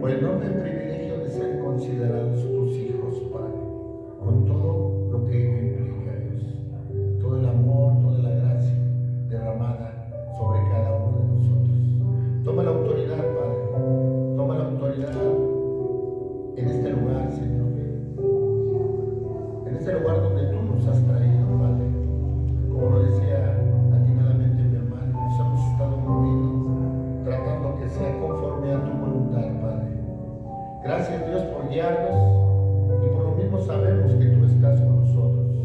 por el enorme privilegio de ser considerados tus hijos, Padre, con todo lo que ello implica, Dios, todo el amor, toda la gracia derramada sobre cada uno de nosotros. Toma la autoridad, Padre, toma la autoridad en este lugar, Señor, en este lugar donde tú nos has traído, Padre. Como lo decía atinadamente mi hermano, nos hemos estado moviendo, tratando que sea conforme a tu voluntad, Padre. Gracias, Dios, por guiarnos, y por lo mismo sabemos que tú estás con nosotros.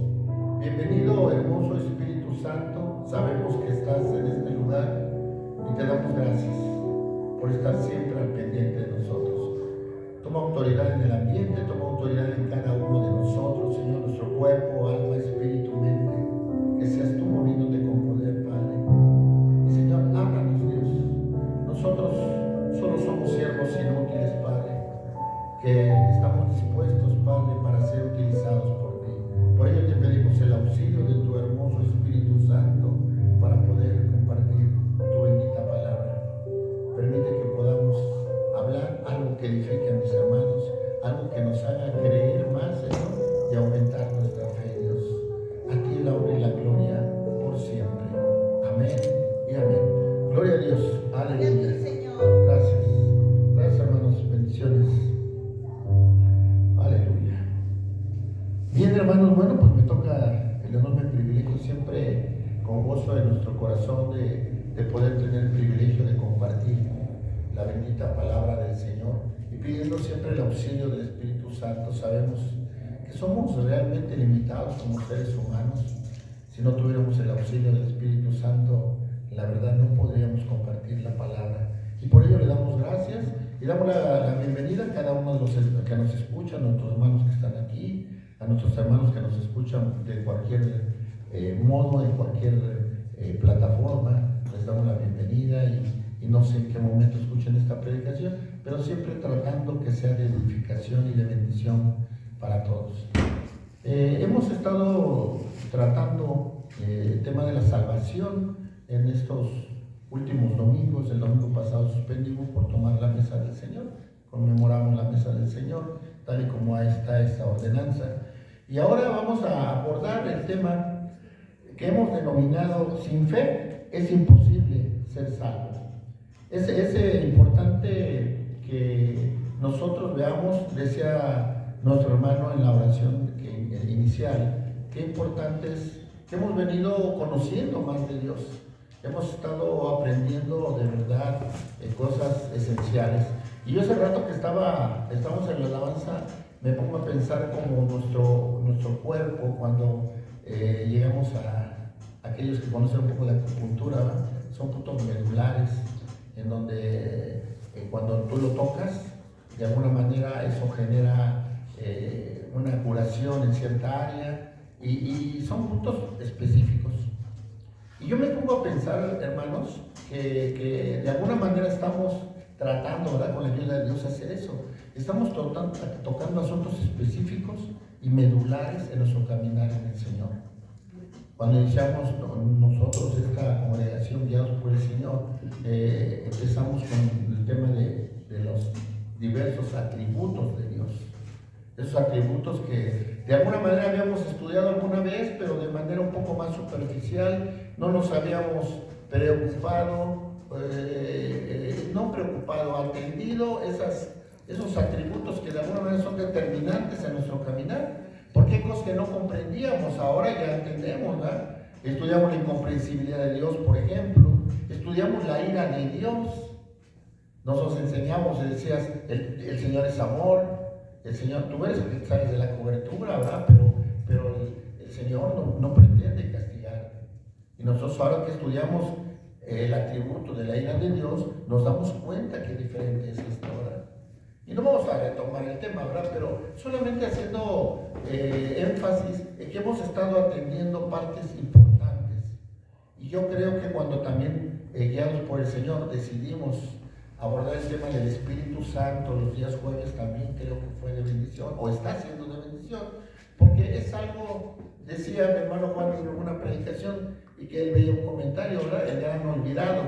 Bienvenido, hermoso Espíritu Santo, sabemos que estás en este lugar y te damos gracias por estar siempre al pendiente de nosotros. Toma autoridad en el ambiente, toma autoridad en cada uno de nosotros, Señor, nuestro cuerpo, alma, espíritu, mente. Que seas tú moviéndote con poder, Padre. Y Señor, háblanos, Dios. Nosotros solo somos siervos inútiles, Padre, que estamos dispuestos, Padre, para ser utilizados por ti. Por ello te pedimos el auxilio de tu hermoso Espíritu Santo para poder compartir tu bendita palabra. Permite que podamos hablar algo que edifique a mis hermanos, algo que nos haga creer más, Señor, y aumentar nuestra fe, Dios. A ti la honra y la gloria por siempre. Amén y amén. Gloria a Dios. Aleluya. Gracias. Gracias, hermanos. Bendiciones. Aleluya. Bien, hermanos, bueno, pues me toca el enorme privilegio, siempre con gozo en nuestro corazón, de poder tener el privilegio de compartir la bendita palabra del Señor, y pidiendo siempre el auxilio del Espíritu Santo. Sabemos que somos realmente limitados como seres humanos. Si no tuviéramos el auxilio del Espíritu Santo, la verdad no podríamos compartir la palabra. Y por ello le damos gracias y damos la bienvenida a cada uno de los que nos escuchan, a nuestros hermanos que están aquí, a nuestros hermanos que nos escuchan de cualquier modo, en cualquier plataforma. Les damos la bienvenida y no sé en qué momento escuchen esta predicación, pero siempre tratando que sea de edificación y de bendición para todos. Hemos estado tratando el tema de la salvación en estos últimos domingos. El domingo pasado suspendimos por tomar la mesa del Señor, conmemoramos la mesa del Señor, tal y como está esta ordenanza. Y ahora vamos a abordar el tema que hemos denominado: sin fe es imposible ser salvo. Es importante que nosotros veamos, decía nuestro hermano en la oración inicial, qué importante es que hemos venido conociendo más de Dios. Hemos estado aprendiendo de verdad cosas esenciales. Y yo hace rato que estamos en la alabanza, me pongo a pensar como nuestro cuerpo, cuando llegamos a aquellos que conocen un poco de acupuntura, ¿verdad? Son puntos medulares, en donde cuando tú lo tocas, de alguna manera eso genera una curación en cierta área, y son puntos específicos. Y yo me pongo a pensar, hermanos, que de alguna manera estamos tratando, ¿verdad?, con la ayuda de Dios, hacer eso. Estamos tocando asuntos específicos y medulares en nuestro caminar en el Señor. Cuando iniciamos nosotros esta congregación guiados por el Señor, empezamos con el tema de los diversos atributos de Dios. Esos atributos que de alguna manera habíamos estudiado alguna vez, pero de manera un poco más superficial. No nos habíamos preocupado, atendido esos atributos que de alguna manera son determinantes en nuestro caminar. Porque hay cosas que no comprendíamos, ahora ya entendemos, ¿verdad? Estudiamos la incomprensibilidad de Dios, por ejemplo. Estudiamos la ira de Dios. Nos enseñamos, decías, el Señor es amor. El Señor, tú eres el que sales de la cobertura, ¿verdad? Pero el Señor no pretende castigar. Y nosotros, ahora que estudiamos el atributo de la ira de Dios, nos damos cuenta que diferente es esto, ¿verdad? Y no vamos a retomar el tema, ¿verdad? Pero solamente haciendo énfasis en que hemos estado atendiendo partes importantes. Y yo creo que cuando también, guiados por el Señor, decidimos abordar el tema del Espíritu Santo los días jueves, también creo que fue de bendición, o está siendo de bendición, porque es algo, decía mi hermano Juan en una predicación, y que él veía un comentario, ¿verdad? El gran olvidado.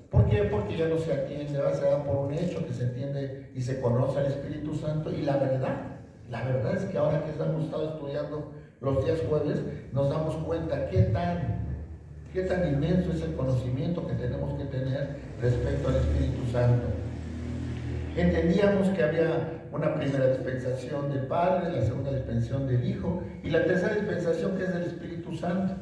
¿Por qué? Porque ya no se atiende, se da por un hecho que se entiende y se conoce al Espíritu Santo. Y la verdad es que ahora que hemos estado estudiando los días jueves, nos damos cuenta qué tan inmenso es el conocimiento que tenemos que tener respecto al Espíritu Santo. Entendíamos que había una primera dispensación del Padre, la segunda dispensación del Hijo y la tercera dispensación que es del Espíritu Santo.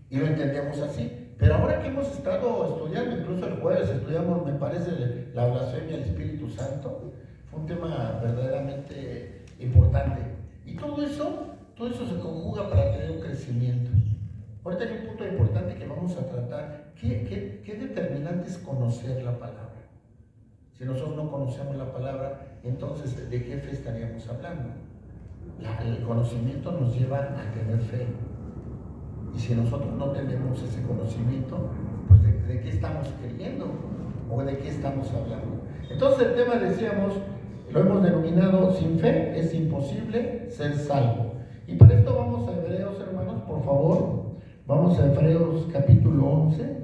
Y lo entendemos así. Pero ahora que hemos estado estudiando, incluso el jueves estudiamos, me parece, la blasfemia del Espíritu Santo, fue un tema verdaderamente importante. Y todo eso se conjuga para tener un crecimiento. Ahorita hay un punto importante que vamos a tratar. ¿Qué determinante es conocer la palabra? Si nosotros no conocemos la palabra, entonces ¿de qué fe estaríamos hablando? El conocimiento nos lleva a tener fe. Y si nosotros no tenemos ese conocimiento, pues ¿de qué estamos creyendo? ¿O de qué estamos hablando? Entonces el tema, decíamos, lo hemos denominado: sin fe es imposible ser salvo. Y para esto vamos a Hebreos, hermanos, por favor. Vamos a Hebreos capítulo 11.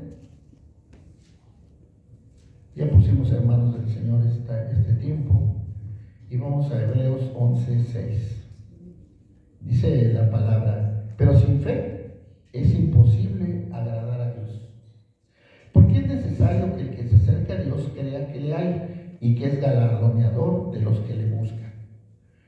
Ya pusimos, hermanos del Señor, este tiempo. Y vamos a Hebreos 11:6. Dice la palabra: pero sin fe es imposible agradar a Dios. Porque es necesario que el que se acerca a Dios crea que le hay y que es galardoneador de los que le buscan.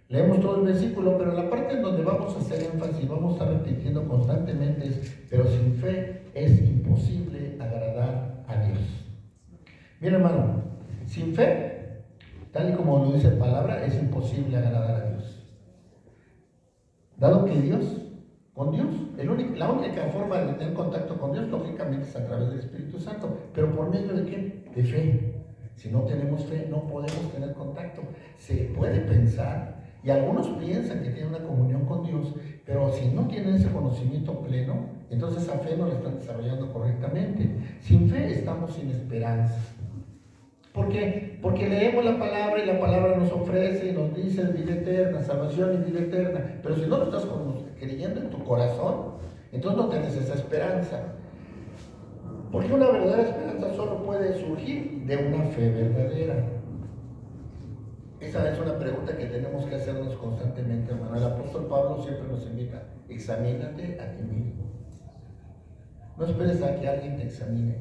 Leemos todo el versículo, pero la parte en donde vamos a hacer énfasis, vamos a estar repitiendo constantemente es: pero sin fe es imposible agradar a Dios. Bien, hermano, sin fe, tal y como lo dice la palabra, es imposible agradar a Dios. Dado que con Dios, la única forma de tener contacto con Dios, lógicamente, es a través del Espíritu Santo. ¿Pero por medio de qué? De fe. Si no tenemos fe, no podemos tener contacto. Se puede pensar, y algunos piensan que tienen una comunión con Dios, pero si no tienen ese conocimiento pleno, entonces esa fe no la están desarrollando correctamente. Sin fe estamos sin esperanza. ¿Por qué? Porque leemos la palabra y la palabra nos ofrece y nos dice vida eterna, salvación y vida eterna. Pero si no lo estás creyendo en tu corazón, entonces no tienes esa esperanza. Porque una verdadera esperanza solo puede surgir de una fe verdadera. Esa es una pregunta que tenemos que hacernos constantemente, hermano. El apóstol Pablo siempre nos invita: examínate a ti mismo. No esperes a que alguien te examine.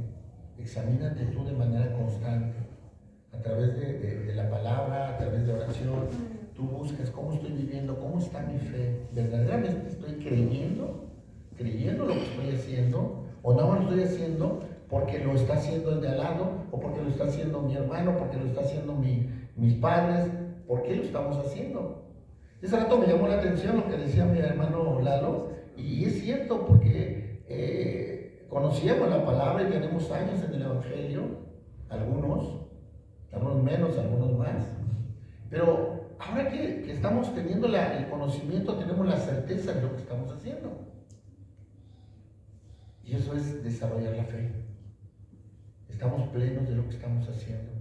Examínate tú de manera constante. A través de la palabra, a través de oración, tú buscas cómo estoy viviendo, cómo está mi fe. ¿Verdaderamente estoy creyendo lo que estoy haciendo? ¿O no lo estoy haciendo porque lo está haciendo el de al lado? ¿O porque lo está haciendo mi hermano? ¿Porque lo está haciendo mis padres? ¿Por qué lo estamos haciendo? Ese rato me llamó la atención lo que decía mi hermano Lalo, y es cierto, porque conocíamos la palabra y tenemos años en el Evangelio, algunos menos, algunos más, pero ahora que estamos teniendo el conocimiento, tenemos la certeza de lo que estamos haciendo, y eso es desarrollar la fe. Estamos plenos de lo que estamos haciendo.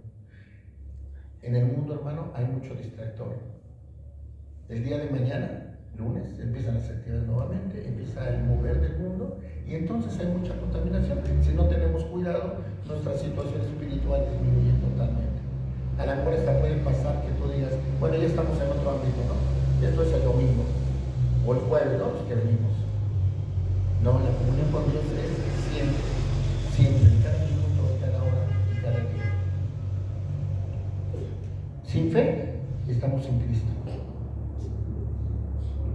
En el mundo, hermano, hay mucho distractor. El día de mañana, lunes, empiezan las actividades nuevamente, empieza el mover del mundo, y entonces hay mucha contaminación. Si no tenemos cuidado, nuestra situación espiritual disminuye totalmente. A lo mejor hasta puede pasar que tú digas: bueno, ya estamos en otro ámbito, ¿no? Esto es el domingo, o el jueves, ¿no? Los que venimos. No, la comunión con Dios es siempre, en cada minuto, en cada hora, en cada día. Sin fe, estamos sin Cristo.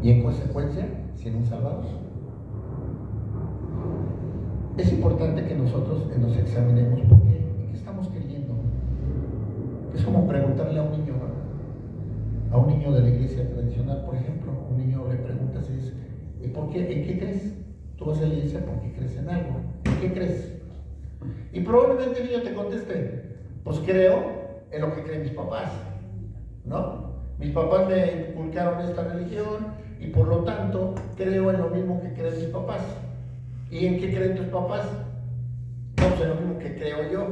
Y en consecuencia, sin un Salvador. Es importante que nosotros nos examinemos por qué, en qué estamos creyendo. Es como preguntarle a un niño, ¿no? A un niño de la iglesia tradicional, por ejemplo. Un niño le preguntas y dice: ¿por qué? ¿En qué crees? Tú vas a la iglesia porque crees en algo. ¿En qué crees? Y probablemente el niño te conteste: pues creo en lo que creen mis papás, ¿no? Mis papás me inculcaron esta religión y por lo tanto creo en lo mismo que creen mis papás. ¿Y en qué creen tus papás? No, pues en lo mismo que creo yo.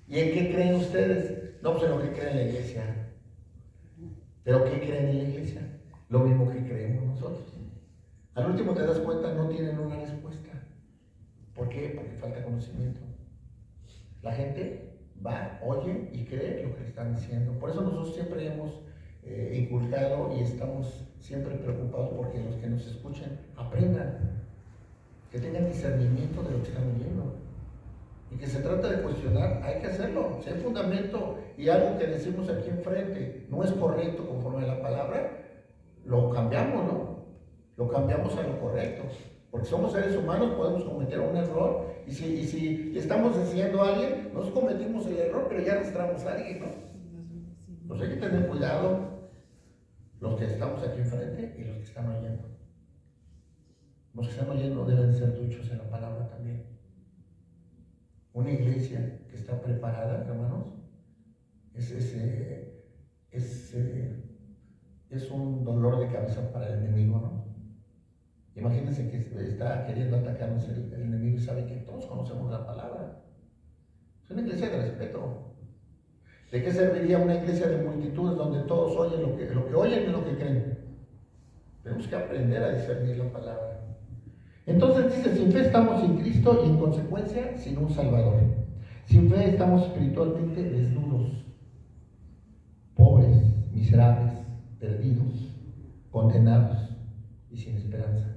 ¿Y en qué creen ustedes? No, pues en lo que cree la iglesia. ¿Pero qué creen en la iglesia? Lo mismo que creemos nosotros. Al último te das cuenta, no tienen una respuesta. ¿Por qué? Porque falta conocimiento. La gente va, oye y cree lo que le están diciendo. Por eso nosotros siempre hemos inculcado y estamos siempre preocupados porque los que nos escuchen aprendan, que tengan discernimiento de lo que están oyendo. Y que se trata de cuestionar, hay que hacerlo. Si hay fundamento y algo que decimos aquí enfrente no es correcto conforme a la palabra, lo cambiamos, ¿no? Lo cambiamos a lo correcto. Porque somos seres humanos, podemos cometer un error. Y si estamos diciendo a alguien, nos cometimos el error, pero ya arrastramos a alguien, ¿no? Entonces hay que tener cuidado, los que estamos aquí enfrente y los que están oyendo. Los que están oyendo deben ser duchos en la palabra también. Una iglesia que está preparada, hermanos, es un dolor de cabeza para el enemigo, ¿no? Imagínense que está queriendo atacarnos el enemigo y sabe que todos conocemos la palabra. Es una iglesia de respeto. ¿De qué serviría una iglesia de multitudes donde todos oyen lo que oyen y lo que creen? Tenemos que aprender a discernir la palabra. Entonces dice, sin fe estamos sin Cristo y en consecuencia sin un Salvador. Sin fe estamos espiritualmente desnudos, pobres, miserables, perdidos, condenados y sin esperanza.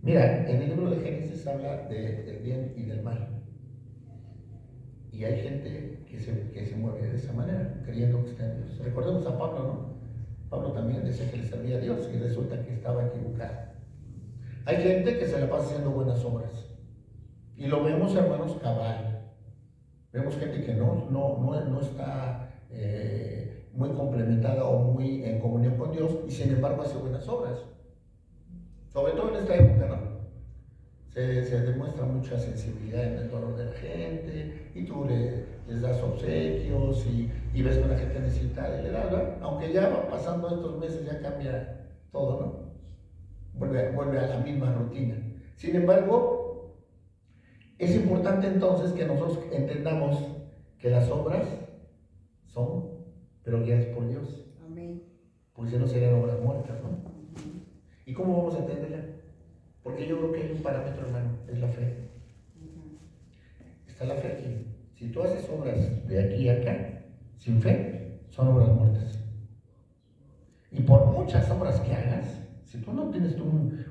Mira, en el libro de Génesis habla del bien y del mal. Y hay gente que se mueve de esa manera, creyendo que está en Dios. Recordemos a Pablo, ¿no? Pablo también decía que le servía a Dios y resulta que estaba equivocado. Hay gente que se la pasa haciendo buenas obras. Y lo vemos, hermanos, cabal. Vemos gente que no está muy complementada o muy en comunión con Dios y sin embargo hace buenas obras. Sobre todo en esta época, ¿no? Se demuestra mucha sensibilidad en el dolor de la gente y tú les das obsequios y ves que la gente necesita y le das, ¿verdad? Aunque ya va pasando estos meses, ya cambia todo, ¿no? Vuelve a la misma rutina. Sin embargo, es importante entonces que nosotros entendamos que las obras son, pero guiadas por Dios. Amén. Porque si no serían obras muertas, ¿no? ¿Y cómo vamos a entenderla? Porque yo creo que hay un parámetro, hermano, es la fe. Está la fe aquí. Si tú haces obras de aquí a acá, sin fe, son obras muertas. Y por muchas obras que hagas, si tú no tienes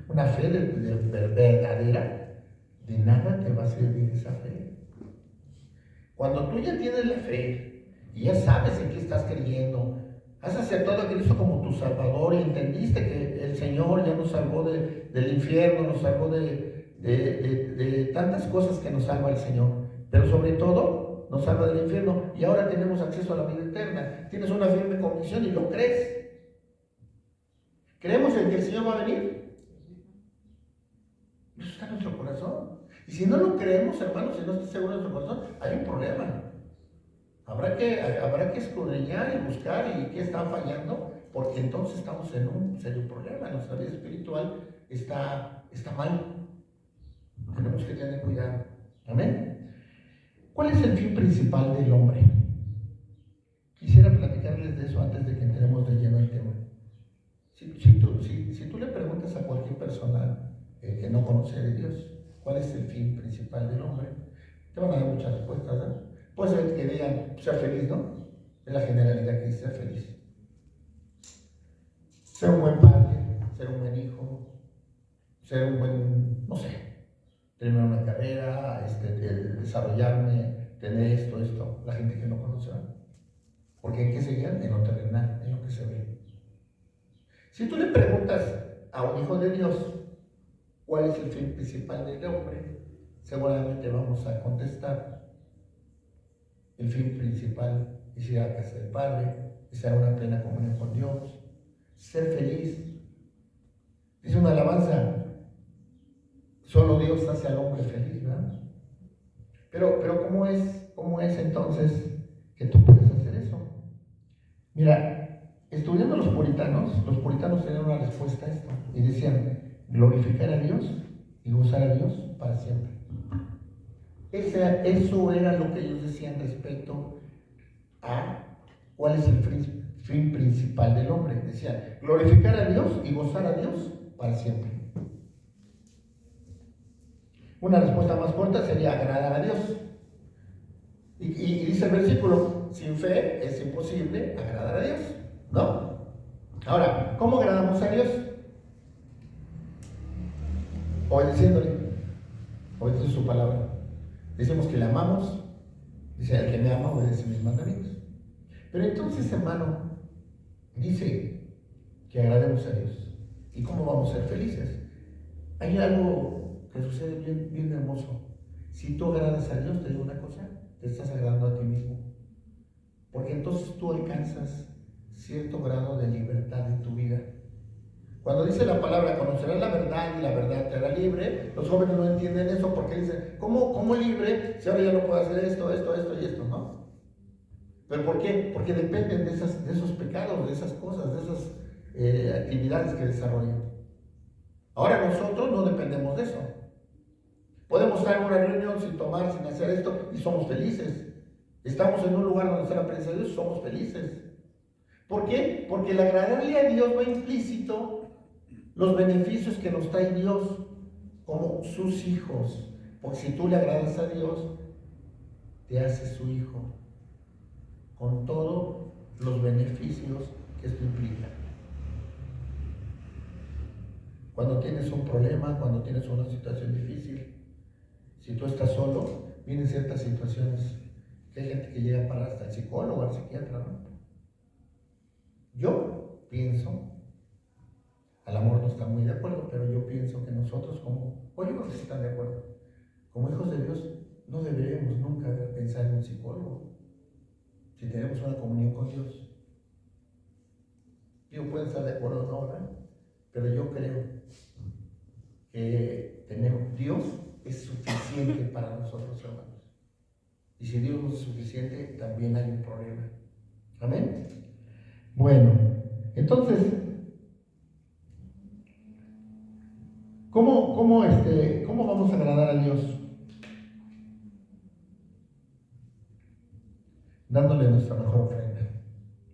una fe verdadera, de nada te va a servir esa fe. Cuando tú ya tienes la fe y ya sabes en qué estás creyendo, has aceptado a Cristo como tu Salvador y entendiste que el Señor ya nos salvó del infierno, nos salvó de tantas cosas que nos salva el Señor, pero sobre todo nos salva del infierno y ahora tenemos acceso a la vida eterna. Tienes una firme convicción y lo crees. ¿Creemos en que el Señor va a venir? Eso está en nuestro corazón. Y si no lo creemos, hermanos, si no está seguro en nuestro corazón, hay un problema. Habrá que escudriñar y buscar y qué está fallando, porque entonces estamos en un serio problema. Nuestra vida espiritual está mal. Tenemos que tener cuidado. Amén. ¿Cuál es el fin principal del hombre? Quisiera platicarles de eso antes de que entremos de lleno al tema. Si tú le preguntas a cualquier persona que no conoce de Dios, ¿cuál es el fin principal del hombre? Te van a dar muchas respuestas, ¿no? Puede ser que digan ser feliz, ¿no? Es la generalidad que dice ser feliz. Ser un buen padre, ser un buen hijo, ser un buen, no sé, terminar una carrera, desarrollarme, tener esto. La gente que no conoce, ¿no? Porque ¿en qué se guían? En lo terrenal, en lo que se ve. Si tú le preguntas a un hijo de Dios cuál es el fin principal del hombre, seguramente vamos a contestar: el fin principal es ir a la casa del Padre, estar en una plena comunión con Dios, ser feliz. Dice una alabanza: solo Dios hace al hombre feliz, ¿verdad? Pero ¿cómo es entonces que tú puedes hacer eso? Mira, estudiando los puritanos tenían una respuesta a esto y decían: glorificar a Dios y gozar a Dios para siempre. Eso era lo que ellos decían respecto a cuál es el fin principal del hombre. Decía, glorificar a Dios y gozar a Dios para siempre. Una respuesta más corta sería agradar a Dios. Y dice el versículo, sin fe es imposible agradar a Dios, ¿no? Ahora, ¿cómo agradamos a Dios? Obedeciéndole, obedeciendo su palabra. Decimos que le amamos, dice, el que me ama obedece mis mandamientos. Pero entonces, hermano, dice que agrademos a Dios. ¿Y cómo vamos a ser felices? Hay algo que sucede bien, bien hermoso. Si tú agradas a Dios, te digo una cosa, te estás agradando a ti mismo. Porque entonces tú alcanzas cierto grado de libertad en tu vida. Cuando dice la palabra, conocerás la verdad y la verdad te hará libre, los jóvenes no entienden eso porque dicen, ¿cómo libre si ahora ya no puedo hacer esto y esto, ¿no? ¿Pero por qué? Porque dependen de esos pecados, de esas cosas, de esas actividades que desarrollan. Ahora nosotros no dependemos de eso. Podemos estar en una reunión sin tomar, sin hacer esto y somos felices. Estamos en un lugar donde está la presencia de Dios y somos felices. ¿Por qué? Porque el agradarle a Dios va implícito los beneficios que nos trae Dios como sus hijos. Porque si tú le agradas a Dios, te haces su hijo, con todos los beneficios que esto implica. Cuando tienes un problema, cuando tienes una situación difícil, si tú estás solo, vienen ciertas situaciones que hay gente que llega para hasta el psicólogo, al psiquiatra, ¿no? Yo pienso, al amor no está muy de acuerdo, pero yo pienso que nosotros como, o yo creo que sí están de acuerdo, como hijos de Dios, no deberíamos nunca pensar en un psicólogo, si tenemos una comunión con Dios. Digo, pueden estar de acuerdo o no, ¿verdad? Pero yo creo que Dios es suficiente para nosotros, hermanos. Y si Dios no es suficiente, también hay un problema. ¿Amén? Bueno, entonces, ¿cómo vamos a agradar a Dios? Dándole nuestra mejor ofrenda.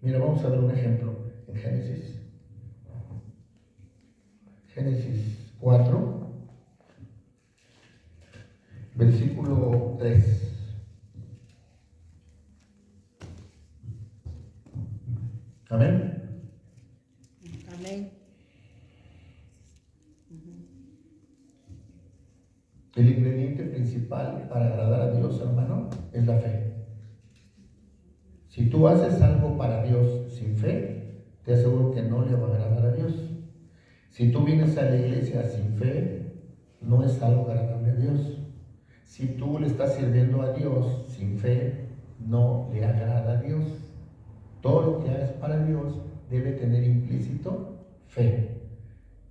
Mira, vamos a ver un ejemplo en Génesis. Génesis 4, versículo 3. Amén. Amén. El ingrediente principal para agradar a Dios, hermano, es la fe. Si tú haces algo para Dios sin fe, te aseguro que no le va a agradar a Dios. Si tú vienes a la iglesia sin fe, no es algo agradable a Dios. Si tú le estás sirviendo a Dios sin fe, no le agrada a Dios. Todo lo que hagas para Dios debe tener implícito fe.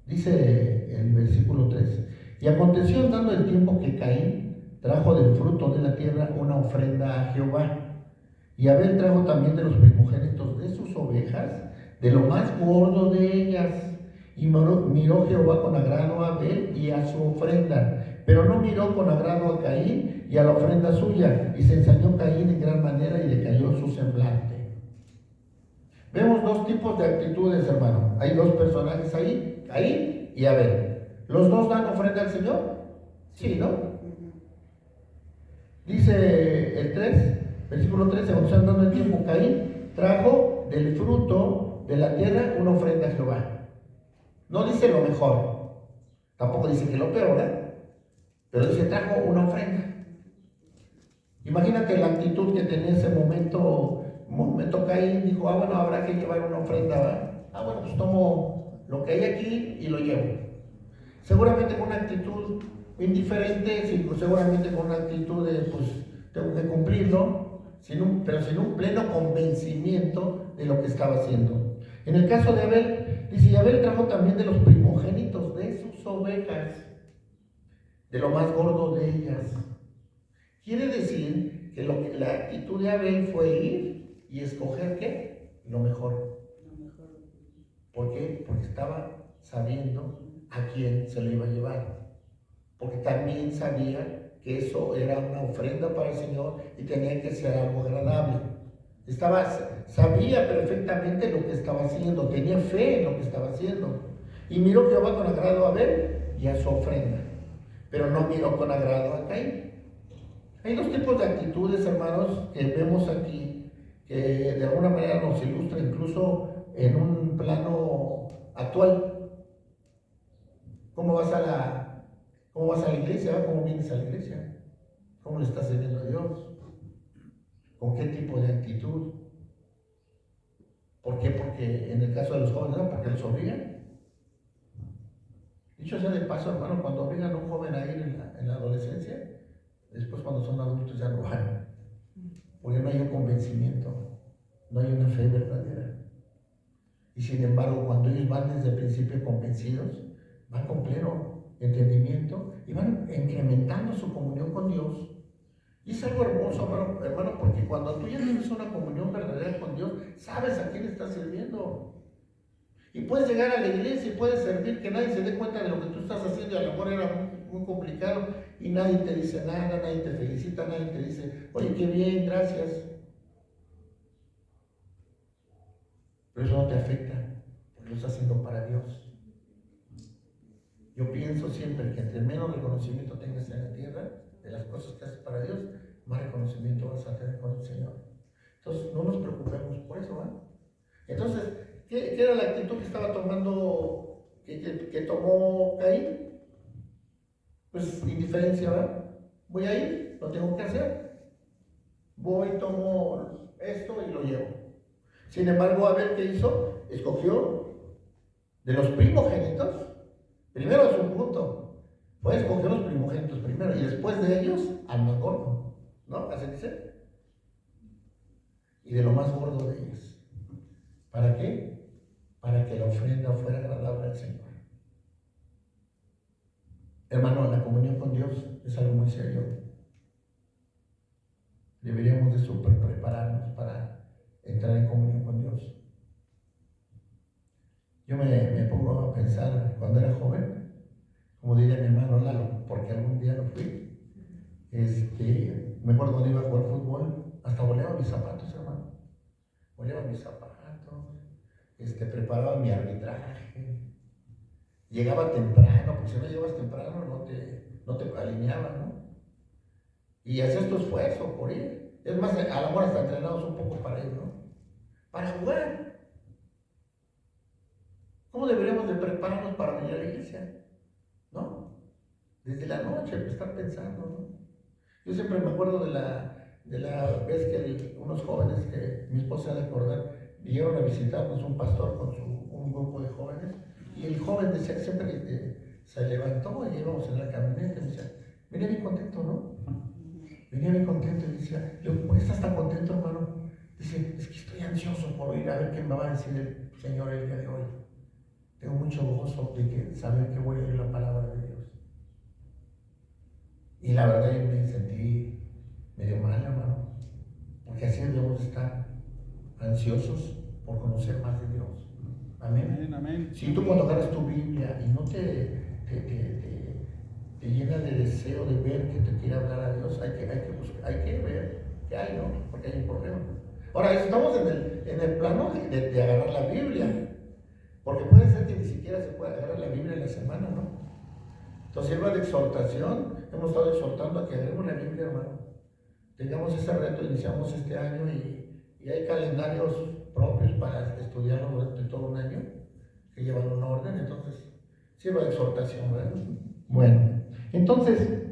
Dice el versículo 3, y aconteció andando el tiempo que Caín trajo del fruto de la tierra una ofrenda a Jehová. Y Abel trajo también de los primogénitos de sus ovejas, de lo más gordo de ellas. Y miró Jehová con agrado a Abel y a su ofrenda, pero no miró con agrado a Caín y a la ofrenda suya. Y se ensañó Caín en gran manera y decayó su semblante. Vemos dos tipos de actitudes, hermano. Hay dos personajes ahí, Caín y Abel. ¿Los dos dan ofrenda al Señor? Sí, ¿no? Dice el 3, versículo 13, cuando andando el tiempo, Caín trajo del fruto de la tierra una ofrenda a Jehová. No dice lo mejor, tampoco dice que lo peor, ¿verdad? Pero dice, trajo una ofrenda. Imagínate la actitud que tenía en ese momento Caín, dijo, bueno, habrá que llevar una ofrenda, ¿verdad? Bueno, pues tomo lo que hay aquí y lo llevo. Seguramente con una actitud indiferente, seguramente con una actitud de, pues, tengo que cumplirlo, pero sin un pleno convencimiento de lo que estaba haciendo. En el caso de Abel, dice, y Abel trajo también de los primogénitos de sus ovejas, de lo más gordo de ellas. Quiere decir que la actitud de Abel fue ir y escoger, ¿qué? Lo mejor. ¿Por qué? Porque estaba sabiendo a quién se lo iba a llevar. Porque también sabía que eso era una ofrenda para el Señor y tenía que ser algo agradable. Sabía perfectamente lo que estaba haciendo, tenía fe en lo que estaba haciendo. Y miró Jehová con agrado a Abel y a su ofrenda, pero no miró con agrado a Caín. Hay dos tipos de actitudes, hermanos, que vemos aquí, que de alguna manera nos ilustra incluso en un plano actual. ¿Cómo vas a la iglesia? ¿Cómo vienes a la iglesia? ¿Cómo le estás sirviendo a Dios? ¿Con qué tipo de actitud? ¿Por qué? Porque en el caso de los jóvenes, ¿no? Porque los obligan. Dicho sea de paso, hermano, cuando obligan a un joven a ir en la adolescencia, después cuando son adultos ya no van. Porque no hay un convencimiento, no hay una fe verdadera. Y sin embargo, cuando ellos van desde el principio convencidos, van con pleno entendimiento y van incrementando su comunión con Dios. Y es algo hermoso, hermano, porque cuando tú ya tienes una comunión verdadera con Dios, sabes a quién estás sirviendo. Y puedes llegar a la iglesia y puedes servir que nadie se dé cuenta de lo que tú estás haciendo, y a lo mejor era muy, muy complicado y nadie te dice nada, nadie te felicita, nadie te dice, oye, qué bien, gracias. Pero eso no te afecta, porque lo estás haciendo para Dios. Yo pienso siempre que entre menos reconocimiento tengas en la tierra de las cosas que haces para Dios, más reconocimiento vas a tener con el Señor. Entonces, no nos preocupemos por eso, ¿eh? Entonces, ¿qué era la actitud que estaba tomando, que tomó Caín? Pues indiferencia, ¿verdad? Voy a ir, lo tengo que hacer. Voy, tomo esto y lo llevo. Sin embargo, Abel, ¿qué hizo? Escogió de los primogénitos. Primero es un punto. Pues escogió los primogénitos primero y después de ellos al más gordo. ¿No? Así dice. Y de lo más gordo de ellos. ¿Para qué? Para que la ofrenda fuera agradable al Señor. Hermano, la comunión con Dios es algo muy serio. Deberíamos de súper prepararnos para entrar en comunión con Dios. Yo me pongo a pensar cuando era joven, como diría mi hermano Lalo, porque algún día lo fui. Me acuerdo cuando iba a jugar fútbol, hasta boleaba mis zapatos, hermano. Boleaba mis zapatos, preparaba mi arbitraje. Llegaba temprano, porque si no llegas temprano no te alineaban, ¿no? Y hacías tu esfuerzo por ir. Es más, a lo mejor hasta entrenados un poco para ir, ¿no? Para jugar. ¿Cómo deberíamos de prepararnos para venir a la iglesia? ¿No? Desde la noche, estar pensando, ¿no? Yo siempre me acuerdo de la vez que unos jóvenes, que mi esposa ha de acordar, vinieron a visitarnos un pastor con un grupo de jóvenes, y el joven decía, siempre que se levantó y íbamos en la camioneta, y decía, venía bien contento, ¿no? Venía bien contento y decía, ¿por qué estás tan contento, hermano? Dice, es que estoy ansioso por ir a ver qué me va a decir el Señor el día de hoy. Tengo mucho gozo de saber que voy a oír la palabra de Dios. Y la verdad yo me sentí medio mal, hermano, porque así debemos estar ansiosos por conocer más de Dios. Amén. Amén, amén. Si tú cuando agarras tu Biblia y no te llena de deseo de ver que te quiere hablar a Dios, hay que ver qué hay, ¿no? Porque hay un problema. Ahora, estamos en el plano de agarrar la Biblia, porque puede ser que ni siquiera se pueda agarrar la Biblia en la semana, ¿no? Entonces, sirva de exhortación. Hemos estado exhortando a que agarremos la Biblia, hermano. Tengamos ese reto, iniciamos este año y hay calendarios propios para estudiarlo durante todo un año que llevan un orden. Entonces, sirva de exhortación, ¿verdad? Bueno, entonces,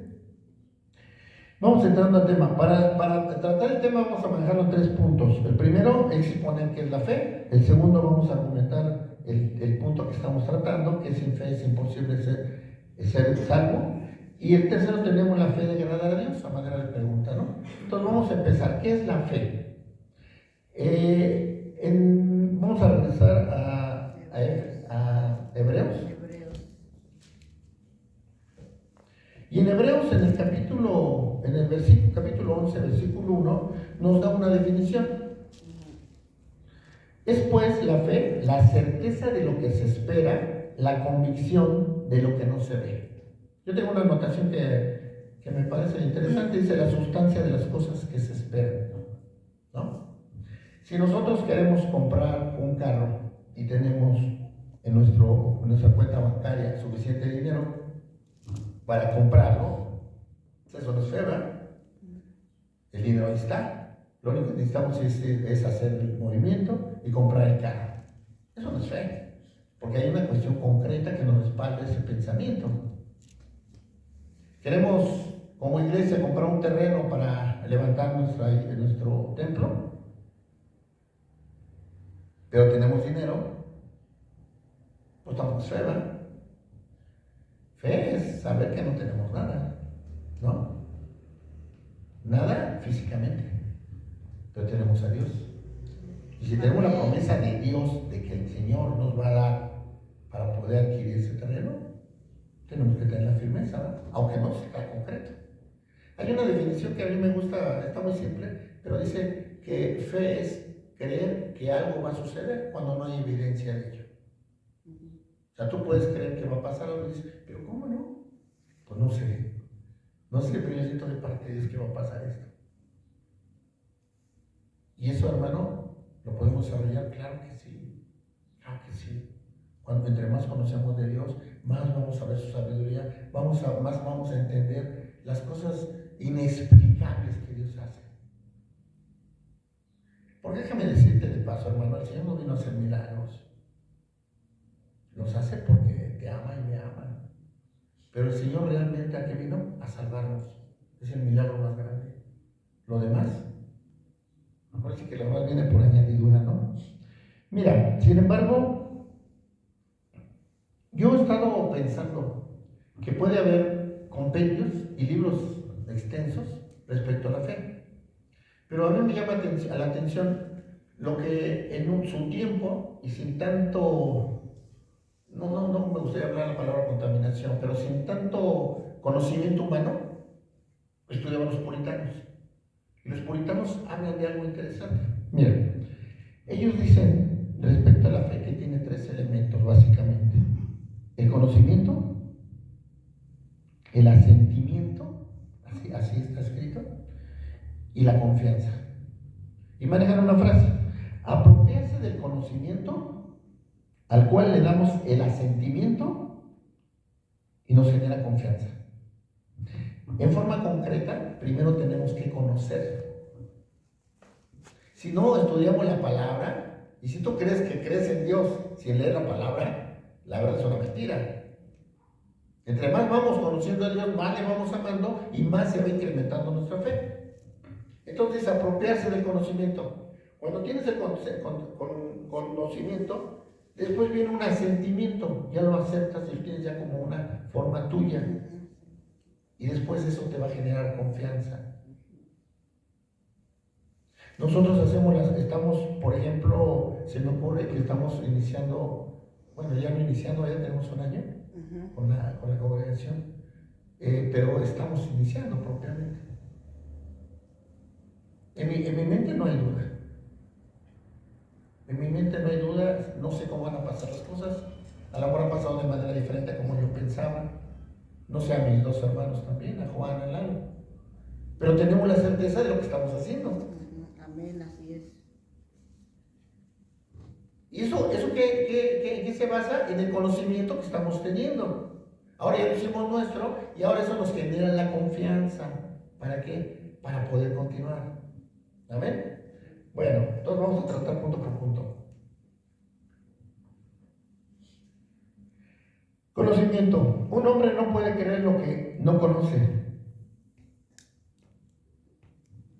vamos entrando al tema. Para tratar el tema vamos a manejarlo en 3 puntos. El primero es exponer qué es la fe. El segundo vamos a argumentar el punto que estamos tratando, que sin fe es imposible ser salvo. Y el tercero tenemos la fe de agradar a Dios, a manera de pregunta, ¿no? Entonces vamos a empezar. ¿Qué es la fe? Vamos a regresar a Hebreos. Y en Hebreos, en el capítulo 11, versículo 1, nos da una definición. Es pues la fe, la certeza de lo que se espera, la convicción de lo que no se ve. Yo tengo una anotación que me parece interesante, dice la sustancia de las cosas que se esperan, ¿no? Si nosotros queremos comprar un carro y tenemos en nuestra cuenta bancaria suficiente dinero para comprarlo, eso no es fe, ¿verdad? El dinero ahí está. Lo único que necesitamos es hacer el movimiento y comprar el carro. Eso no es fe, porque hay una cuestión concreta que nos respalda ese pensamiento. Queremos, como iglesia, comprar un terreno para levantar nuestro templo, pero tenemos dinero, pues tampoco es fe, ¿verdad? Fe es saber que no tenemos nada, ¿no? Nada físicamente, pero tenemos a Dios. Y si tenemos la promesa de Dios de que el Señor nos va a dar para poder adquirir ese terreno, tenemos que tener la firmeza, ¿verdad? Aunque no sea concreto. Hay una definición que a mí me gusta, está muy simple, pero dice que fe es creer que algo va a suceder cuando no hay evidencia de ello. O sea, tú puedes creer que va a pasar algo y dices, pero ¿cómo no? Pues no sé. No sé, pero yo siento de parte de Dios que va a pasar esto. Y eso, hermano, ¿lo podemos desarrollar? Claro que sí. Claro que sí. Entre más conocemos de Dios, más vamos a ver su sabiduría, más vamos a entender las cosas inexplicables que Dios hace. Porque déjame decirte de paso, hermano, el Señor no vino a hacer milagros. Los hace porque te ama y me ama. Pero el Señor realmente ¿a qué vino? A salvarnos. Es el milagro más grande. Lo demás, parece que lo demás viene por añadidura, ¿no? Mira, sin embargo, yo he estado pensando que puede haber compendios y libros extensos respecto a la fe. Pero a mí me llama la atención lo que en su tiempo y sin tanto, no me gustaría hablar la palabra contaminación, pero sin tanto conocimiento humano, estudiaban los puritanos. Y los puritanos hablan de algo interesante. Miren, ellos dicen respecto a la fe que tiene 3 elementos básicamente: el conocimiento, el asentimiento, así está escrito, y la confianza. Y manejan una frase: apropiarse del conocimiento al cual le damos el asentimiento y nos genera confianza. En forma concreta, primero tenemos que conocer. Si no estudiamos la palabra, y si tú crees que crees en Dios sin leer la palabra, la verdad es una mentira. Entre más vamos conociendo a Dios, más le vamos amando y más se va incrementando nuestra fe. Entonces, apropiarse del conocimiento. Cuando tienes el conocimiento, después viene un asentimiento, ya lo aceptas y lo tienes ya como una forma tuya. Y después eso te va a generar confianza. Nosotros estamos, por ejemplo, se me ocurre que estamos iniciando, bueno, ya no iniciando, ya tenemos un año con la congregación, pero estamos iniciando propiamente. En mi mente no hay duda. En mi mente no hay duda, no sé cómo van a pasar las cosas. A lo mejor han pasado de manera diferente a como yo pensaba. No sé, a mis 2 hermanos también, a Juan, a Lalo. Pero tenemos la certeza de lo que estamos haciendo. Amén, así es. ¿Y eso qué se basa? En el conocimiento que estamos teniendo. Ahora ya lo hicimos nuestro y ahora eso nos genera la confianza. ¿Para qué? Para poder continuar. ¿Amén? Bueno, entonces vamos a tratar punto por punto. Conocimiento. Un hombre no puede creer lo que no conoce.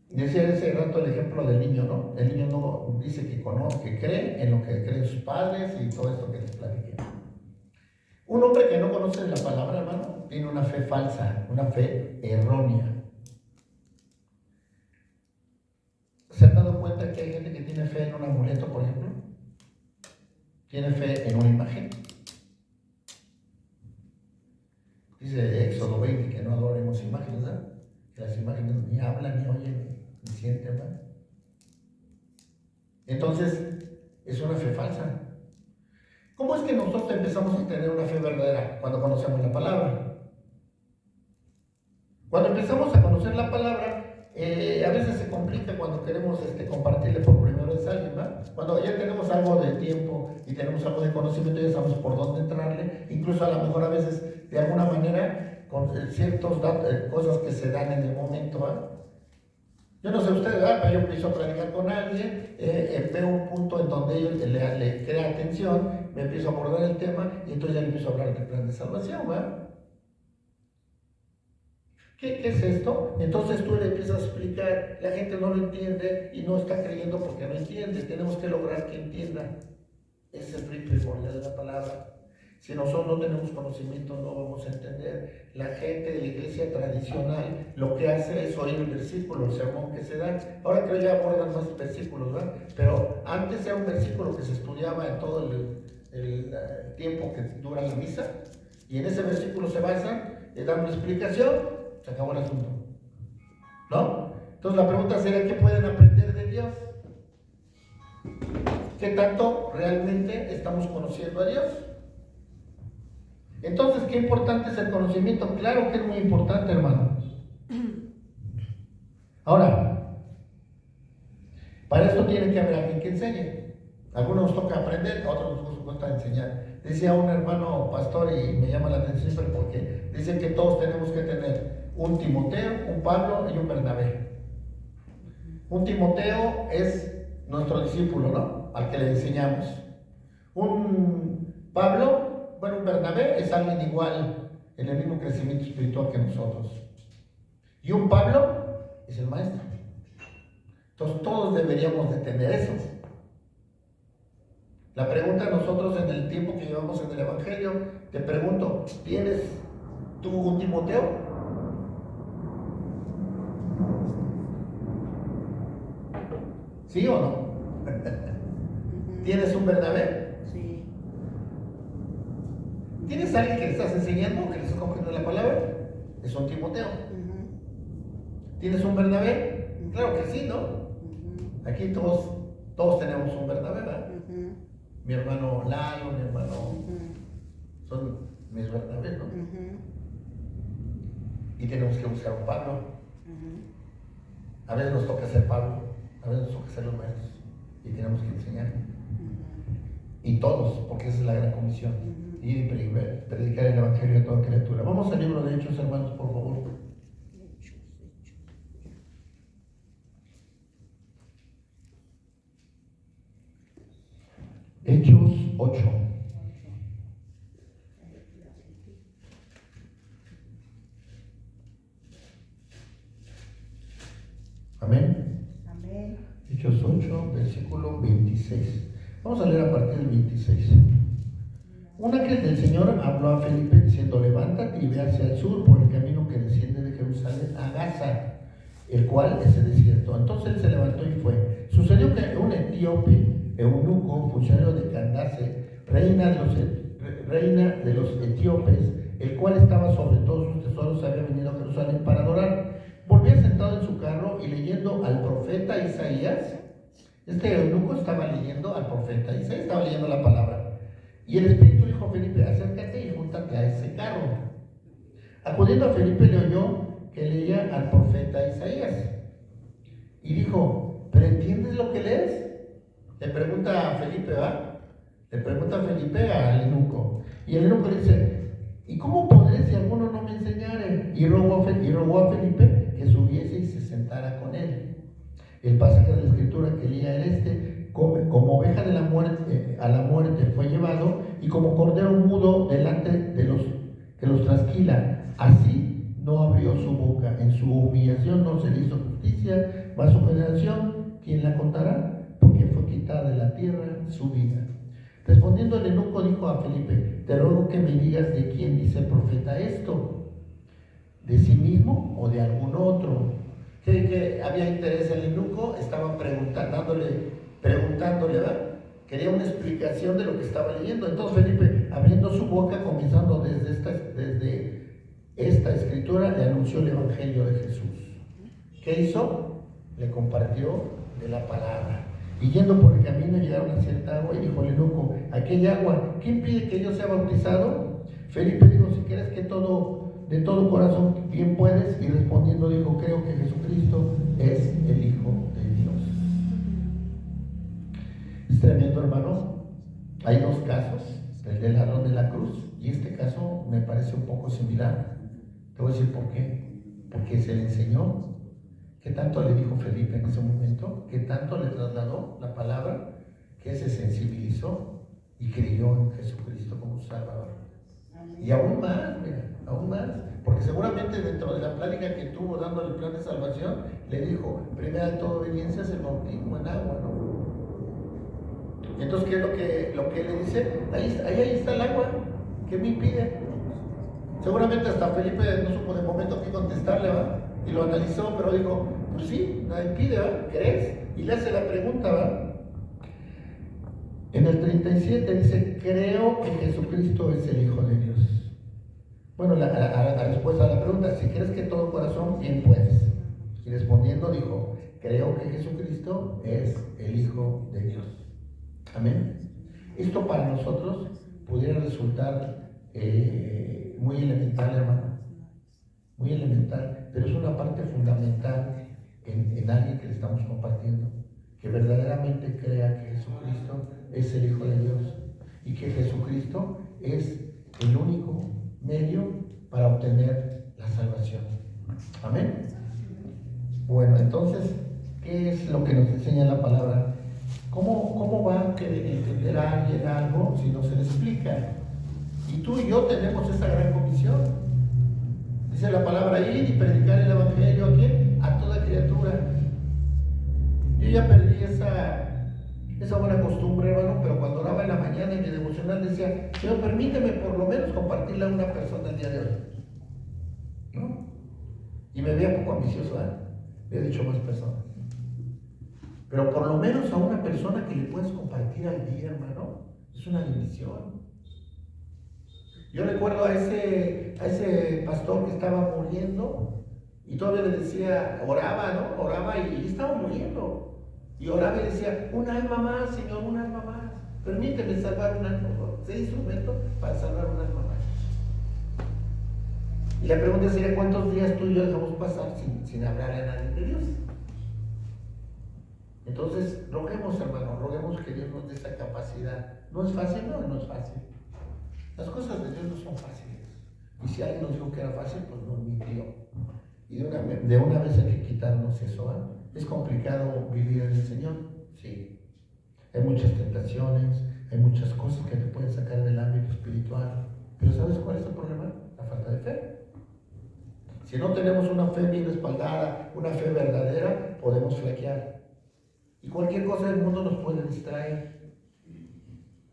Decía ese rato el ejemplo del niño, ¿no? El niño no dice que conoce, que cree en lo que creen sus padres y todo esto que les platiqué. Un hombre que no conoce la palabra, hermano, tiene una fe falsa, una fe errónea. ¿Se han dado cuenta que hay gente que tiene fe en un amuleto, por ejemplo? Tiene fe en una imagen. Dice Éxodo 20 que no adoremos imágenes, ¿verdad? Que las imágenes ni hablan, ni oyen, ni sienten, ¿verdad? Entonces, es una fe falsa. ¿Cómo es que nosotros empezamos a tener una fe verdadera? Cuando conocemos la palabra. Cuando empezamos a conocer la palabra, a veces se complica cuando queremos compartirle por primera vez después alguien, ¿va? Cuando ya tenemos algo de tiempo y tenemos algo de conocimiento, ya sabemos por dónde entrarle, incluso a lo mejor a veces, de alguna manera, con ciertos cosas que se dan en el momento, ¿va? Yo no sé ustedes, pero yo empiezo a platicar con alguien, veo un punto en donde ellos le crea atención, me empiezo a abordar el tema y entonces ya le empiezo a hablar del plan de salvación, ¿va? ¿Qué es esto? Entonces tú le empiezas a explicar, la gente no lo entiende y no está creyendo porque no entiende. Tenemos que lograr que entienda. Ese es el principio de la palabra. Si nosotros no tenemos conocimiento, no vamos a entender. La gente de la iglesia tradicional lo que hace es oír el versículo, el sermón que se da. Ahora creo que ya abordan más versículos, ¿verdad? Pero antes era un versículo que se estudiaba en todo el tiempo que dura la misa, y en ese versículo se basan, le dan una explicación, se acabó el asunto, ¿no? Entonces la pregunta sería, ¿qué pueden aprender de Dios? ¿Qué tanto realmente estamos conociendo a Dios? Entonces, ¿qué importante es el conocimiento? Claro que es muy importante, hermano. Ahora, para esto tiene que haber alguien que enseñe. A algunos nos toca aprender, a otros nos gusta enseñar. Decía un hermano pastor, y me llama la atención siempre porque dice que todos tenemos que tener un Timoteo, un Pablo y un Bernabé. Un Timoteo es nuestro discípulo, ¿no? Al que le enseñamos. Un Pablo, bueno, un Bernabé es alguien igual, en el mismo crecimiento espiritual que nosotros. Y un Pablo es el maestro. Entonces todos deberíamos de tener eso. La pregunta a nosotros en el tiempo que llevamos en el Evangelio, te pregunto, ¿tienes tú un Timoteo? ¿Sí o no? ¿Tienes un Bernabé? Sí. ¿Tienes a alguien que le estás enseñando, que le estás cogiendo la palabra? Es un Timoteo. ¿Tienes un Bernabé? Claro que sí, ¿no? Aquí todos tenemos un Bernabé, ¿verdad? Mi hermano Lalo, mi hermano, son mis Bernabés, ¿no? Y tenemos que buscar un Pablo. A veces nos toca ser Pablo, a veces nos toca ser los maestros, y tenemos que enseñar. Y todos, porque esa es la gran comisión, ir y predicar el Evangelio a toda criatura. Vamos al libro de Hechos, hermanos, por favor. Hechos 8. Amén. Amén. Hechos 8, versículo 26. Vamos a leer a partir del 26. Un ángel del Señor habló a Felipe diciendo: levántate y ve hacia el sur por el camino que desciende de Jerusalén a Gaza, el cual es el desierto. Entonces él se levantó y fue. Sucedió que un etíope, eunuco, funcionario de Candace, reina de los etíopes, el cual estaba sobre todos sus tesoros, había venido a Jerusalén para adorar. Volvía sentado en su carro y leyendo al profeta Isaías. Este eunuco estaba leyendo al profeta Isaías, estaba leyendo la palabra. Y el Espíritu dijo a Felipe: acércate y júntate a ese carro. Acudiendo a Felipe, le oyó que leía al profeta Isaías. Y dijo: ¿pero entiendes lo que lees? Le pregunta a Felipe, ¿va? Le pregunta a Felipe al eunuco. Y el eunuco le dice: ¿y cómo podré si alguno no me enseñare? Y rogó a Felipe que subiese y se sentara con él. El pasaje de la escritura que leía era como oveja de la muerte, a la muerte fue llevado, y como cordero mudo delante de los que los trasquilan, así no abrió su boca. En su humillación no se le hizo justicia, mas su generación, ¿quién la contará? Porque fue quitada de la tierra su vida. Respondiendo el eunuco dijo a Felipe: te ruego que me digas de quién dice el profeta esto, ¿de sí mismo o de algún otro? Que había interés en el eunuco, estaba preguntándole, ¿verdad? Quería una explicación de lo que estaba leyendo. Entonces Felipe, abriendo su boca, comenzando desde esta escritura, le anunció el Evangelio de Jesús. ¿Qué hizo? Le compartió de la palabra. Y yendo por el camino llegaron a cierta agua, y dijo el eunuco: aquella agua, ¿qué impide que yo sea bautizado? Felipe dijo: si quieres que de todo corazón bien puedes. Y respondiendo dijo: creo que Jesucristo es el Hijo de Dios. hermano, hay dos casos, el del ladrón de la cruz y este caso me parece un poco similar. Te voy a decir por qué. Porque se le enseñó, qué tanto le dijo Felipe en ese momento, qué tanto le trasladó la palabra, que se sensibilizó y creyó en Jesucristo como su Salvador. Y aún más, mira, aún más, porque seguramente dentro de la plática que tuvo dándole el plan de salvación, le dijo, primera de toda obediencia es el bautismo en agua, ¿no? Entonces, ¿qué es lo que le dice? Ahí está el agua, ¿qué me impide? Seguramente hasta Felipe no supo de momento qué contestarle, ¿va? Y lo analizó, pero dijo, pues sí, nada impide, ¿va? ¿Crees? Y le hace la pregunta, ¿va? En el 37 dice, creo que Jesucristo es el Hijo de Dios. Bueno, la respuesta a la pregunta, si crees que todo corazón, bien puedes. Y respondiendo dijo, creo que Jesucristo es el Hijo de Dios. Amén. Esto para nosotros pudiera resultar muy elemental, hermano. Muy elemental, pero es una parte fundamental en alguien que le estamos compartiendo. Que verdaderamente crea que Jesucristo es el Hijo de Dios y que Jesucristo es el único medio para obtener la salvación. Amén. Bueno, entonces, ¿qué es lo que nos enseña la palabra? ¿Cómo va a entender a alguien algo si no se le explica? Y tú y yo tenemos esa gran comisión. Dice la palabra, ir y predicar el evangelio ¿a quién? A toda criatura. Yo ya perdí esa buena costumbre, hermano, pero cuando oraba en la mañana en mi devocional decía, Señor, permíteme por lo menos compartirle a una persona el día de hoy, ¿no? Y me veía poco ambicioso, ¿eh? Le he dicho más personas. Pero por lo menos a una persona que le puedes compartir al día, hermano, es una bendición. Yo recuerdo a ese pastor que estaba muriendo y todavía le decía, oraba, ¿no? Oraba y estaba muriendo. Y oraba y decía, un alma más, Señor, un alma más. Permíteme salvar un alma, ser instrumento para salvar un alma más. Y la pregunta sería, ¿cuántos días tú y yo dejamos pasar sin hablarle a nadie de Dios? Entonces, roguemos, hermano, roguemos que Dios nos dé esa capacidad. ¿No es fácil? No es fácil. Las cosas de Dios no son fáciles. Y si alguien nos dijo que era fácil, pues nos mintió. Y de una vez hay que quitarnos eso, ¿eh? ¿Es complicado vivir en el Señor? Sí. Hay muchas tentaciones, hay muchas cosas que te pueden sacar del ámbito espiritual. Pero ¿sabes cuál es el problema? La falta de fe. Si no tenemos una fe bien respaldada, una fe verdadera, podemos flaquear. Y cualquier cosa del mundo nos puede distraer.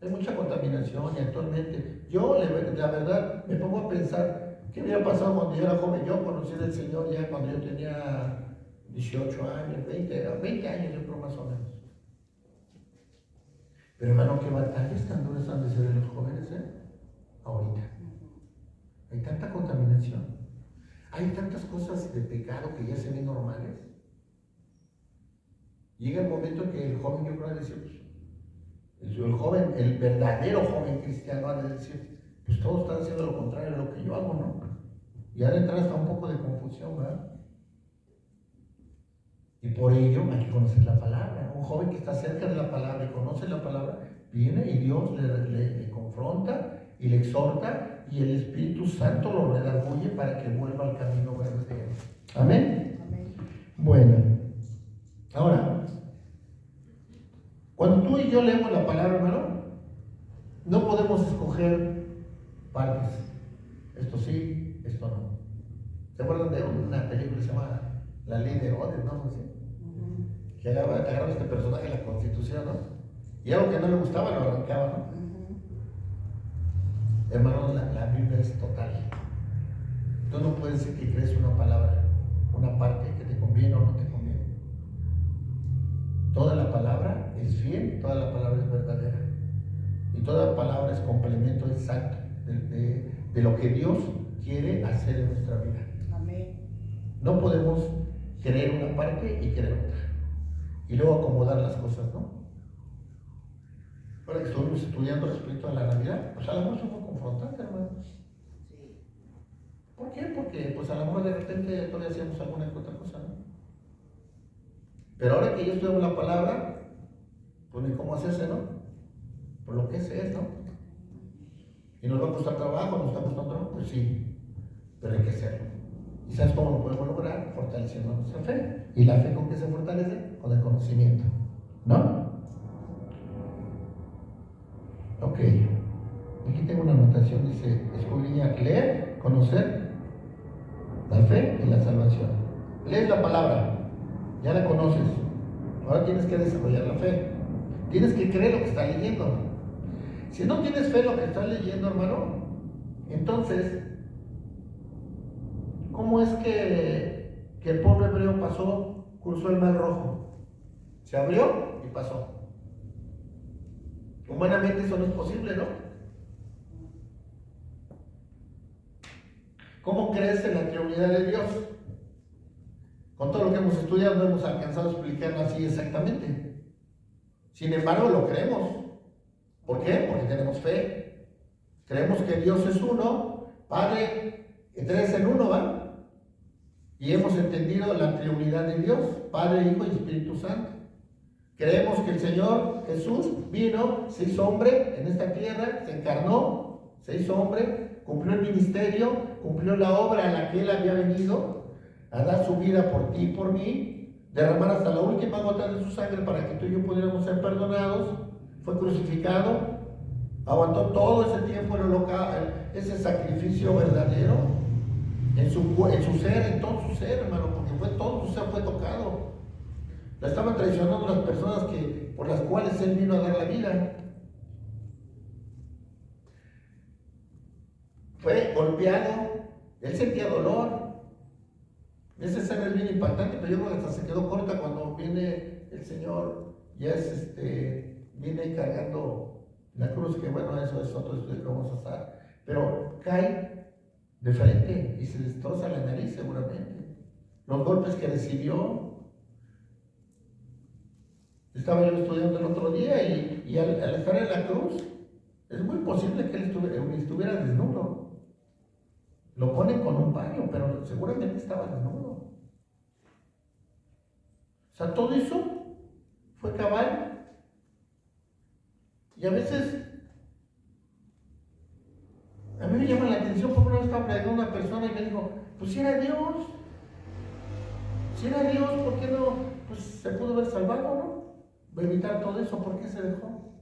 Hay mucha contaminación y actualmente, yo la verdad me pongo a pensar, ¿qué hubiera pasado cuando yo era joven? Yo conocí al Señor ya cuando yo tenía 18 años, 20 años yo creo más o menos. Pero hermano, qué batallas tan duras han de ser de los jóvenes, ahorita. Hay tanta contaminación. Hay tantas cosas de pecado que ya se ven normales. Llega el momento en que el joven, yo creo, va a decir, pues, el joven, el verdadero joven cristiano, va a decir, pues todos están haciendo lo contrario de lo que yo hago, ¿no? Y ahora entra hasta un poco de confusión, ¿verdad? Y por ello hay que conocer la palabra. Un joven que está cerca de la palabra y conoce la palabra, viene y Dios le confronta y le exhorta y el Espíritu Santo lo redarguye para que vuelva al camino verdadero. ¿Amén? Amén. Bueno, ahora, cuando tú y yo leemos la palabra, hermano, no podemos escoger partes. Esto sí, esto no. ¿Se acuerdan de una película que se llama La Ley de Herodes, no? Que agarraba este personaje de la Constitución, ¿no? Y algo que no le gustaba lo arrancaba, ¿no? Hermano, la Biblia es total. Tú no puedes decir que crees una palabra, una parte que te conviene o no te conviene. Toda la palabra es fiel, toda la palabra es verdadera. Y toda palabra es complemento exacto de lo que Dios quiere hacer en nuestra vida. Amén. No podemos creer una parte y creer otra. Y luego acomodar las cosas, ¿no? Ahora que estuvimos estudiando respecto a la Navidad, pues a lo mejor es un poco confrontante, hermano. Sí. ¿Por qué? Porque pues a lo mejor de repente todavía hacíamos alguna que otra cosa, ¿no? Pero ahora que yo estudio la palabra, pues ni cómo hacerse, ¿no? por lo que es, ¿no? ¿Y nos va a costar trabajo? ¿Nos está costando trabajo? Pues sí, pero hay que hacerlo. ¿Y sabes cómo lo podemos lograr? Fortaleciendo nuestra fe. ¿Y la fe con qué se fortalece? Con el conocimiento, ¿no? Ok. Aquí tengo una anotación, dice, escudriñar, leer, conocer la fe y la salvación. Lees la palabra, ya la conoces. Ahora tienes que desarrollar la fe. Tienes que creer lo que estás leyendo. Si no tienes fe en lo que estás leyendo, hermano, entonces, ¿cómo es que el pueblo hebreo cruzó el mar rojo? Se abrió y pasó. Humanamente eso no es posible, ¿no? ¿Cómo crees en la triunidad de Dios? Con todo lo que hemos estudiado no hemos alcanzado a explicarlo así exactamente. Sin embargo, lo creemos. ¿Por qué? Porque tenemos fe. Creemos que Dios es uno, Padre, tres en uno, ¿va? Y hemos entendido la triunidad de Dios, Padre, Hijo y Espíritu Santo. Creemos que el Señor Jesús vino, se hizo hombre en esta tierra, se encarnó, se hizo hombre, cumplió el ministerio, cumplió la obra a la que Él había venido, a dar su vida por ti y por mí, derramar hasta la última gota de su sangre para que tú y yo pudiéramos ser perdonados, fue crucificado, aguantó todo ese tiempo ese sacrificio verdadero en su ser, en todo su ser, hermano, porque todo su ser fue tocado. La estaban traicionando las personas por las cuales Él vino a dar la vida. Fue golpeado, Él sentía dolor. Esa escena es bien impactante, pero yo creo que hasta se quedó corta cuando viene el Señor, viene cargando la cruz, que bueno, eso es otro estudio que vamos a hacer. Pero cae de frente y se destroza la nariz seguramente. Los golpes que recibió. Estaba yo estudiando el otro día y al estar en la cruz, es muy posible que él estuviera desnudo. Lo ponen con un paño, pero seguramente estaba desnudo. O sea, todo eso fue cabal. Y a veces, a mí me llama la atención, porque una vez estaba predicando una persona y me dijo, pues si era Dios, ¿por qué no? Pues se pudo haber salvado, ¿no? Va a evitar todo eso, ¿por qué se dejó?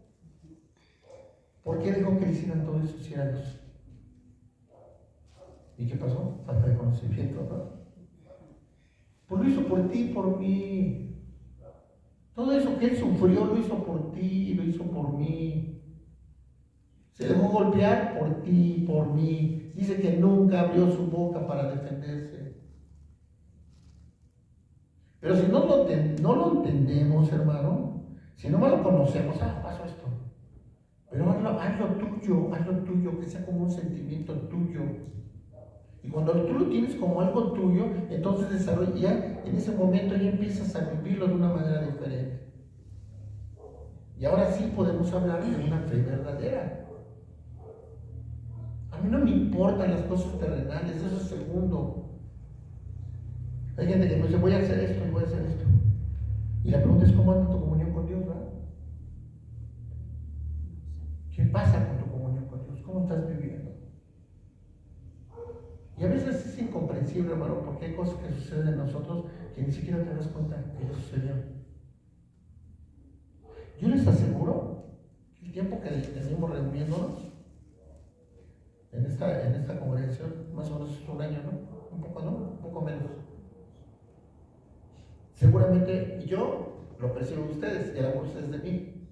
¿Por qué dejó que le hicieran todo eso si era Dios? ¿Y qué pasó? Falta de conocimiento, ¿no? Pues lo hizo por ti y por mí. Todo eso que Él sufrió lo hizo por ti y lo hizo por mí. Se dejó golpear por ti y por mí. Dice que nunca abrió su boca para defenderse. Pero si no lo entendemos, hermano, si no más lo conocemos, pasó esto. Pero haz lo tuyo, que sea como un sentimiento tuyo. Y cuando tú lo tienes como algo tuyo, entonces desarrolla, en ese momento ya empiezas a vivirlo de una manera diferente. Y ahora sí podemos hablar de una fe verdadera. A mí no me importan las cosas terrenales, eso es segundo. Hay gente que me dice, voy a hacer esto y voy a hacer esto. Y la pregunta es, ¿cómo anda tu comunión con Dios, verdad? ¿Qué pasa con tu comunión con Dios? ¿Cómo estás viviendo? Y a veces es incomprensible, hermano, porque hay cosas que suceden en nosotros que ni siquiera te das cuenta que ya sucedieron. Yo les aseguro que el tiempo que tenemos reuniéndonos en esta congregación, más o menos es un año, ¿no? Un poco, ¿no? Un poco menos. Seguramente yo lo percibo de ustedes, y algunos de ustedes de mí,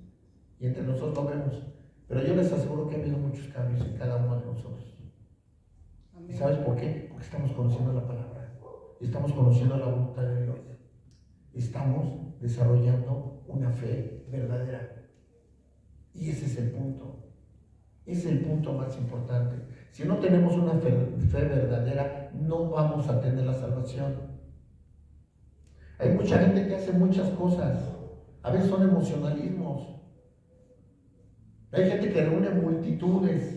y entre nosotros lo vemos. Pero yo les aseguro que ha habido muchos cambios en cada uno de nosotros. ¿Y sabes por qué? Porque estamos conociendo la palabra, estamos conociendo la voluntad de Dios, estamos desarrollando una fe verdadera. Y ese es el punto. Es el punto más importante. Si no tenemos una fe verdadera, no vamos a tener la salvación. Hay mucha gente que hace muchas cosas. A veces son emocionalismos. Hay gente que reúne multitudes.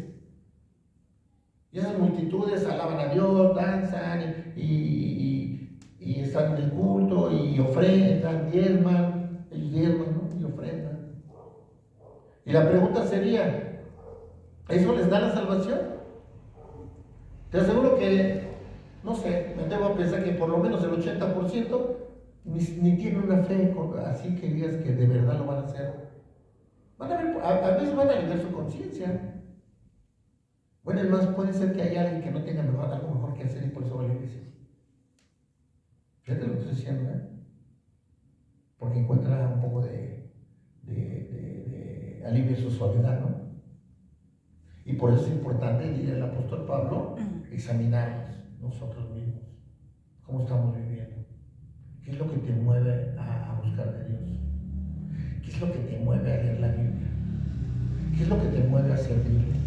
Y esas multitudes alaban a Dios, danzan y están en el culto y ofrendan, diezman. Ellos diezman, ¿no? Y ofrendan. Y la pregunta sería, ¿eso les da la salvación? Te aseguro que, no sé, me atrevo a pensar que por lo menos el 80% ni tiene una fe así que digas que de verdad lo van a hacer. Van a ver, a veces van a aliviar su conciencia. Bueno, es más, puede ser que haya alguien que no tenga algo mejor que hacer y por eso va a la iglesia. Fíjate lo que estoy diciendo, ¿eh? Porque encuentra un poco de alivio en su soledad, ¿no? Y por eso es importante, diría el apóstol Pablo, examinarnos nosotros mismos. ¿Cómo estamos viviendo? ¿Qué es lo que te mueve a buscar de Dios? ¿Qué es lo que te mueve a leer la Biblia? ¿Qué es lo que te mueve a servirle?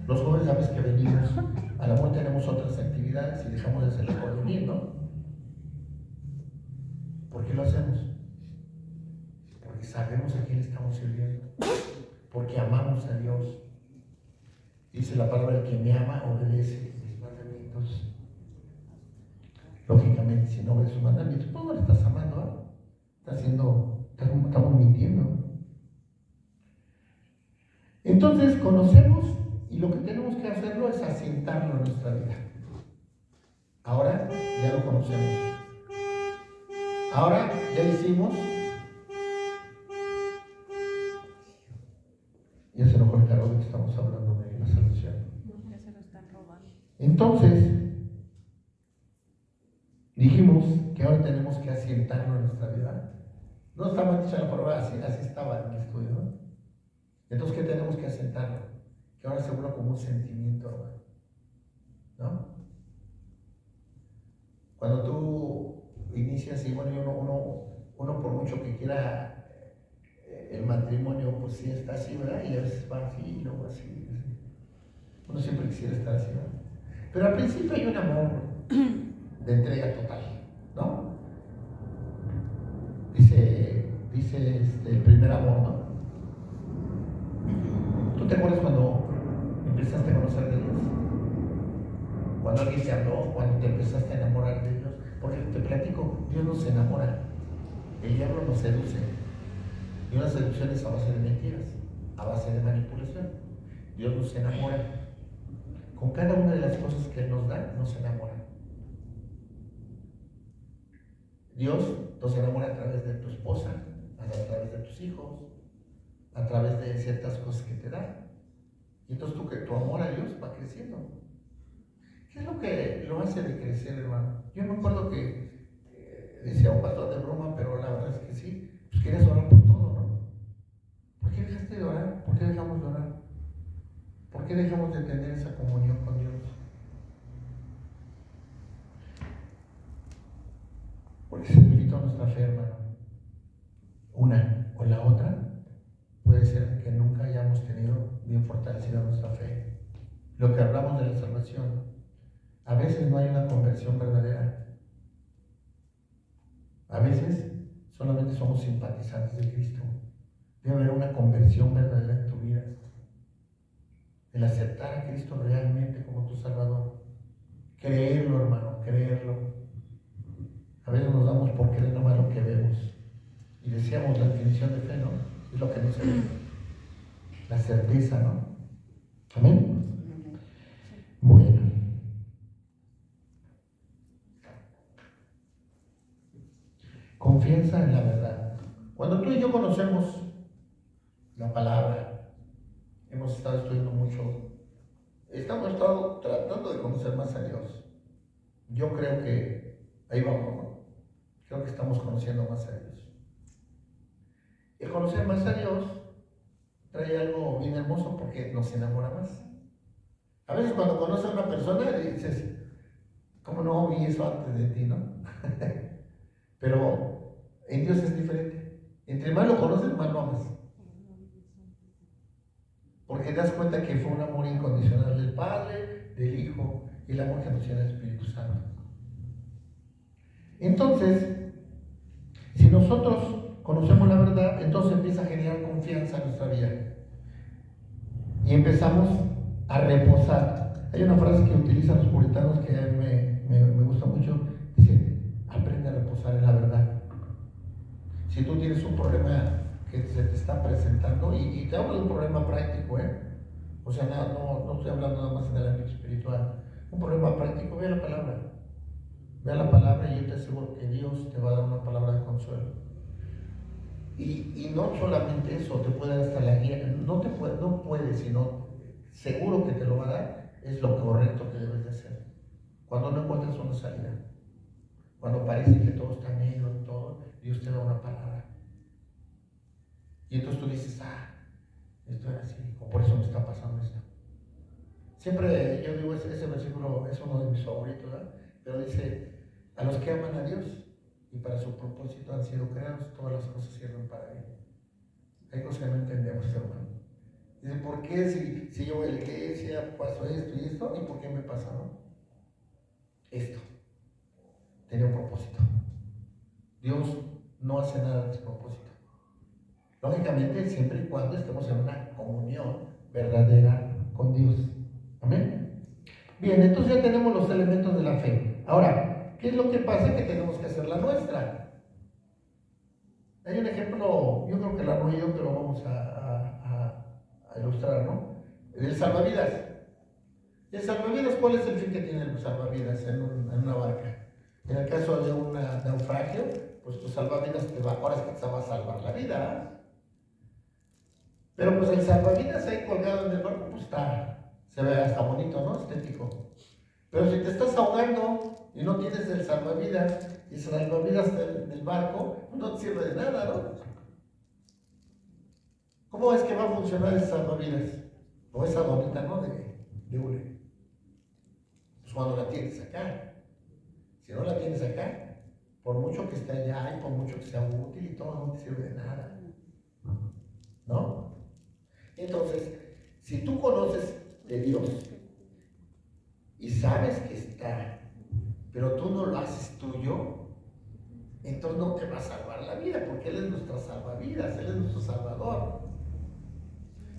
Los jóvenes, sabes que venimos, a la mejor tenemos otras actividades y dejamos de hacerlas por venir, ¿no? ¿Por qué lo hacemos? Porque sabemos a quién le estamos sirviendo. Porque amamos a Dios. Dice la palabra, el que me ama obedece mis mandamientos. Lógicamente, si no obedeces sus mandamientos, pues no le estás amando, ¿eh? Estamos mintiendo. Entonces, conocemos y lo que tenemos que hacerlo es asentarlo en nuestra vida. Ahora ya lo conocemos. Ahora ya hicimos. Ya se enojó el carro de que estamos hablando de la salvación. Ya se lo están robando. Entonces, dijimos que ahora tenemos que asientarlo en nuestra vida. No estaba dicha la palabra, así estaba en el estudio, ¿no? Entonces, ¿qué tenemos que asentarlo? Que ahora se vuelva como un sentimiento, ¿no? Cuando tú inicias, y bueno, uno por mucho que quiera el matrimonio, pues sí está así, ¿verdad? Y a veces va así y luego así. Uno siempre quisiera estar así, ¿verdad? Pero al principio hay un amor de entrega total, ¿no? Dice el primer amor, ¿no? ¿Tú te acuerdas cuando empezaste a conocer de Dios? Cuando alguien te habló, cuando te empezaste a enamorar de Dios. Porque te platico, Dios nos enamora, el diablo nos seduce. Y una seducción es a base de mentiras, a base de manipulación. Dios nos enamora. Con cada una de las cosas que Él nos da, nos enamora. Dios nos enamora a través de tu esposa, a través de tus hijos, a través de ciertas cosas que te da. Y entonces tu amor a Dios va creciendo. ¿Qué es lo que lo hace de crecer, hermano? Yo me acuerdo que decía un pastor de broma, pero la verdad es que sí, pues querías orar por todo, ¿no? ¿Por qué dejaste de orar? ¿Por qué dejamos de orar? ¿Por qué dejamos de tener esa comunión con Dios? Porque se debilitó nuestra fe, hermano. Una o la otra puede ser que nunca hayamos tenido bien fortalecida nuestra fe. Lo que hablamos de la salvación, a veces no hay una conversión verdadera. A veces solamente somos simpatizantes de Cristo. Debe haber una conversión verdadera en tu vida. El aceptar a Cristo realmente como tu Salvador. Creerlo, hermano, creerlo. A veces nos damos por creer nomás lo que vemos. Y decíamos la definición de fe, ¿no? Es lo que no se ve. La certeza, ¿no? Amén. Bueno. Confianza en la verdad. Cuando tú y yo conocemos la palabra, hemos estado estudiando mucho, hemos estado tratando de conocer más a Dios. Yo creo que ahí vamos, ¿no? Creo que estamos conociendo más a Dios. El conocer más a Dios trae algo bien hermoso porque nos enamora más. A veces cuando conoces a una persona dices, ¿cómo no vi eso antes de ti, no? Pero en Dios es diferente. Entre más lo conoces, más lo amas. Porque te das cuenta que fue un amor incondicional del Padre, del Hijo y el amor que nos tiene el Espíritu Santo. Entonces, si nosotros conocemos la verdad, entonces empieza a generar confianza en nuestra vida. Y empezamos a reposar. Hay una frase que utilizan los puritanos que a mí me gusta mucho. Dice, aprende a reposar en la verdad. Si tú tienes un problema que se te está presentando, y te hablo de un problema práctico, o sea, no estoy hablando nada más en el ámbito espiritual, un problema práctico, ve la palabra y yo te aseguro que Dios te va a dar una palabra de consuelo. Y no solamente eso, te puede dar hasta la guía, no puede, sino seguro que te lo va a dar, es lo correcto que debes de hacer. Cuando no encuentras una salida, cuando parece que todo está negro y todo, Dios te da una palabra. Y entonces tú dices, esto era así, o por eso me está pasando esto. Siempre yo digo, ese versículo es uno de mis favoritos, ¿verdad? Pero dice, a los que aman a Dios y para su propósito han sido creados, todas las cosas sirven para él. Hay cosas que no entendemos, hermano. Dice, ¿por qué si yo voy a la iglesia paso esto y esto? ¿Y por qué me pasa, no? Esto tenía un propósito. Dios no hace nada de propósito. Lógicamente, siempre y cuando estemos en una comunión verdadera con Dios. Amén. Bien, entonces ya tenemos los elementos de la fe. Ahora, ¿qué es lo que pasa? Que tenemos que hacer la nuestra. Hay un ejemplo, yo creo que lo han oído, pero vamos a ilustrar, ¿no? El salvavidas. El salvavidas, ¿cuál es el fin que tiene el salvavidas en una barca? En el caso de un naufragio, pues tu salvavidas ahora es que te va a salvar la vida. Pero pues el salvavidas ahí colgado en el barco, pues se ve hasta bonito, ¿no? Estético. Pero si te estás ahogando y no tienes el salvavidas, y el salvavidas del barco, no te sirve de nada, ¿no? ¿Cómo es que va a funcionar el salvavidas? O esa donita, ¿no? De hule. Pues cuando la tienes acá. Si no la tienes acá, por mucho que esté allá y por mucho que sea útil y todo, no te sirve de nada. ¿No? Entonces, si tú conoces de Dios y sabes que está, pero tú no lo haces tuyo, entonces no te va a salvar la vida, porque Él es nuestra salvavidas, Él es nuestro Salvador.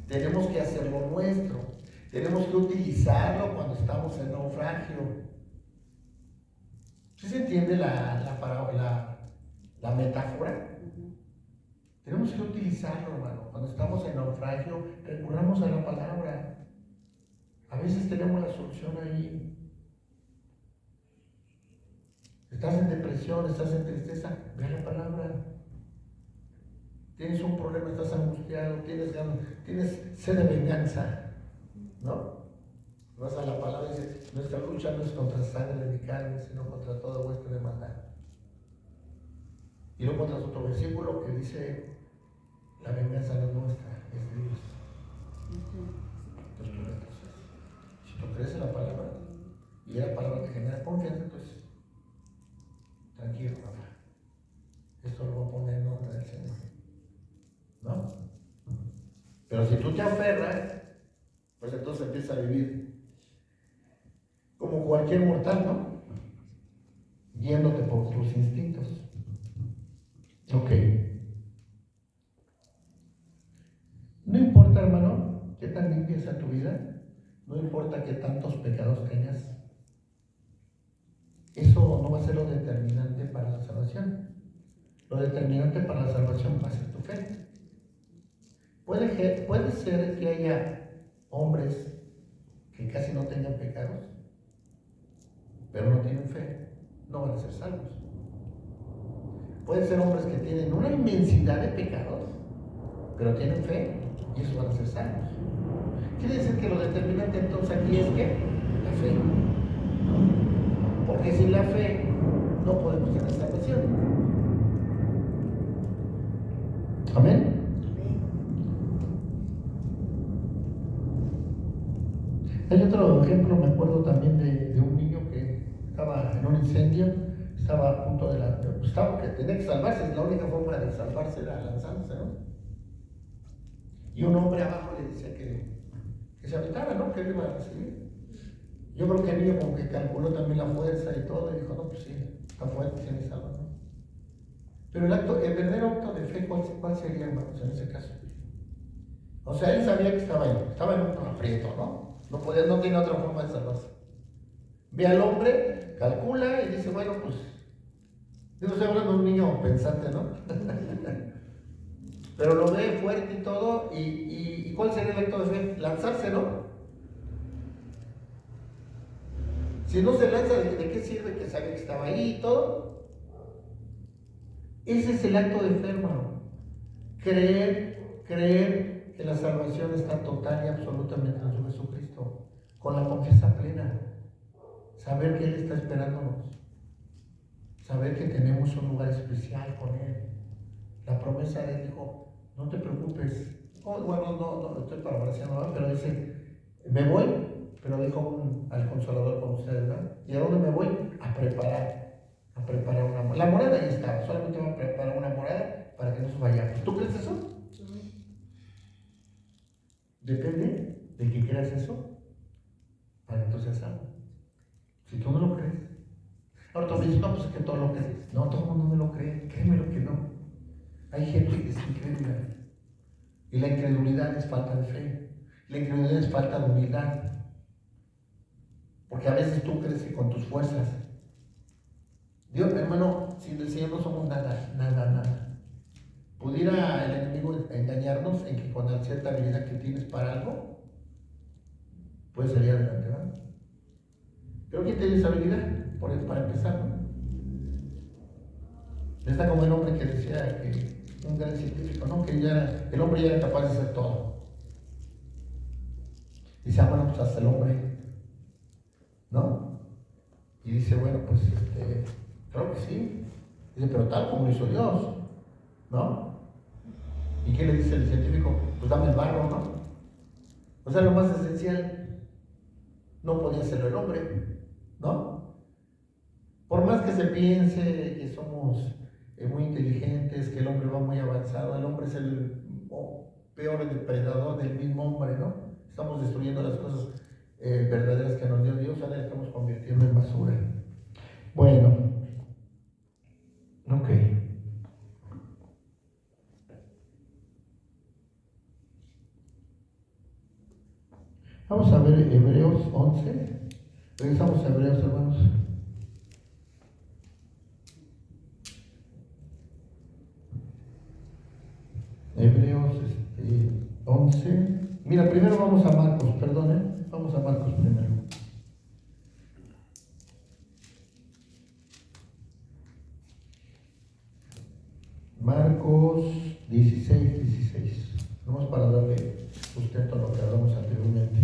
Tenemos que hacerlo nuestro, tenemos que utilizarlo cuando estamos en naufragio. ¿Sí se entiende la metáfora? Tenemos que utilizarlo, hermano. Cuando estamos en naufragio, recurramos a la palabra. A veces tenemos la solución ahí. Estás en depresión, estás en tristeza, ve a la palabra. Tienes un problema, estás angustiado, tienes sed de venganza, ¿no? Vas a la palabra y dice, nuestra lucha no es contra sangre ni carne, sino contra toda vuestra maldad. Y luego encuentras otro versículo que dice, la venganza no es nuestra, es de Dios. Entonces tú retrocedes. Si tú crees en la palabra y la palabra te genera confianza, pues tranquilo, papá. Esto lo voy a poner en nombre del Señor. ¿No? Pero si tú te aferras, pues entonces empiezas a vivir como cualquier mortal, ¿no? Guiándote por tus instintos. Ok. No importa, hermano, qué tan limpia sea tu vida, no importa qué tantos pecados tengas, eso no va a ser lo determinante para la salvación. Lo determinante para la salvación va a ser tu fe. Puede ser que haya hombres que casi no tengan pecados, pero no tienen fe, no van a ser salvos. Pueden ser hombres que tienen una inmensidad de pecados, pero tienen fe, y esos van a ser salvos. Quiere decir que lo determinante entonces aquí es que la fe. Porque sin la fe no podemos tener salvación. Amén. Hay otro ejemplo, me acuerdo también de un niño que estaba en un incendio, estaba a punto que tenía que salvarse, la única forma de salvarse era lanzándose, ¿no? Y un hombre abajo le decía que se aventara, ¿no? Que él iba a recibir. Yo creo que el niño como que calculó también la fuerza y todo, y dijo, no, pues sí, está fuerte, se me salva, ¿no? Pero el verdadero acto de fe, ¿cuál sería, hermanos, en ese caso? O sea, él sabía que estaba en un aprieto, ¿no? No tiene otra forma de salvarse. Ve al hombre, calcula y dice, bueno, pues, yo estoy hablando de un niño pensante, ¿no? pero lo ve fuerte y todo, y ¿cuál sería el acto de fe? Lanzarse, ¿no? Si no se lanza, ¿de qué sirve que sabía que estaba ahí y todo? Ese es el acto de fe, hermano. Creer que la salvación está total y absolutamente en su Jesucristo, con la confianza plena. Saber que Él está esperándonos. Saber que tenemos un lugar especial con Él. La promesa de Él dijo, no te preocupes. Bueno, no estoy parafraseando, pero dice, me voy, pero dejo al Consolador con ustedes, ¿verdad? ¿Y a dónde me voy? A preparar una morada. La morada ya está, solamente voy a preparar una morada para que no nos vayamos. ¿Tú crees eso? Depende de que creas eso, para entonces salvo. Si tú no lo crees. Ahora tú me dices, no, pues es que todo lo crees. No, todo el mundo no lo cree, créemelo que no. Hay gente que es incrédula. Y la incredulidad es falta de fe. La incredulidad es falta de humildad. Porque a veces tú crees que con tus fuerzas. Dios, hermano, sin el Señor no somos nada. ¿Pudiera el enemigo engañarnos en que con la cierta habilidad que tienes para algo, puedes salir adelante, ¿verdad? Pero ¿quién tiene esa habilidad? Para empezar, ¿no? Está como el hombre que decía que un gran científico, ¿no? Que el hombre ya era capaz de hacer todo. Dice, bueno, pues hasta el hombre, ¿no? Y dice, bueno, pues creo que sí. Dice, pero tal como lo hizo Dios, ¿no? ¿Y qué le dice el científico? Pues dame el barro, ¿no? O sea, lo más esencial no podía hacerlo el hombre, ¿no? Por más que se piense que somos muy inteligentes, que el hombre va muy avanzado, el hombre es el peor depredador del mismo hombre, ¿no? Estamos destruyendo las cosas verdaderas que nos dio Dios, ahora estamos convirtiendo en basura. Bueno, ok. Vamos a ver Hebreos 11. Regresamos a Hebreos, hermanos. Hebreos 11. Mira, primero vamos a Marcos, perdón, vamos a Marcos primero. Marcos 16. Vamos para darle sustento a lo que hablamos anteriormente.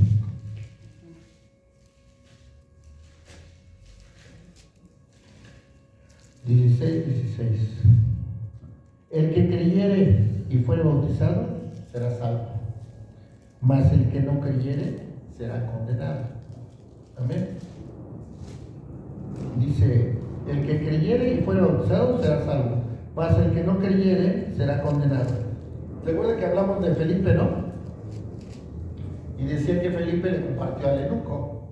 Dieciséis. El que creyere y fuere bautizado será salvo, mas el que no creyere será condenado. Amén. Dice, el que creyere y fuere bautizado será salvo, mas el que no creyere será condenado. Recuerda que hablamos de Felipe, ¿no? Y decía que Felipe le compartió al eunuco.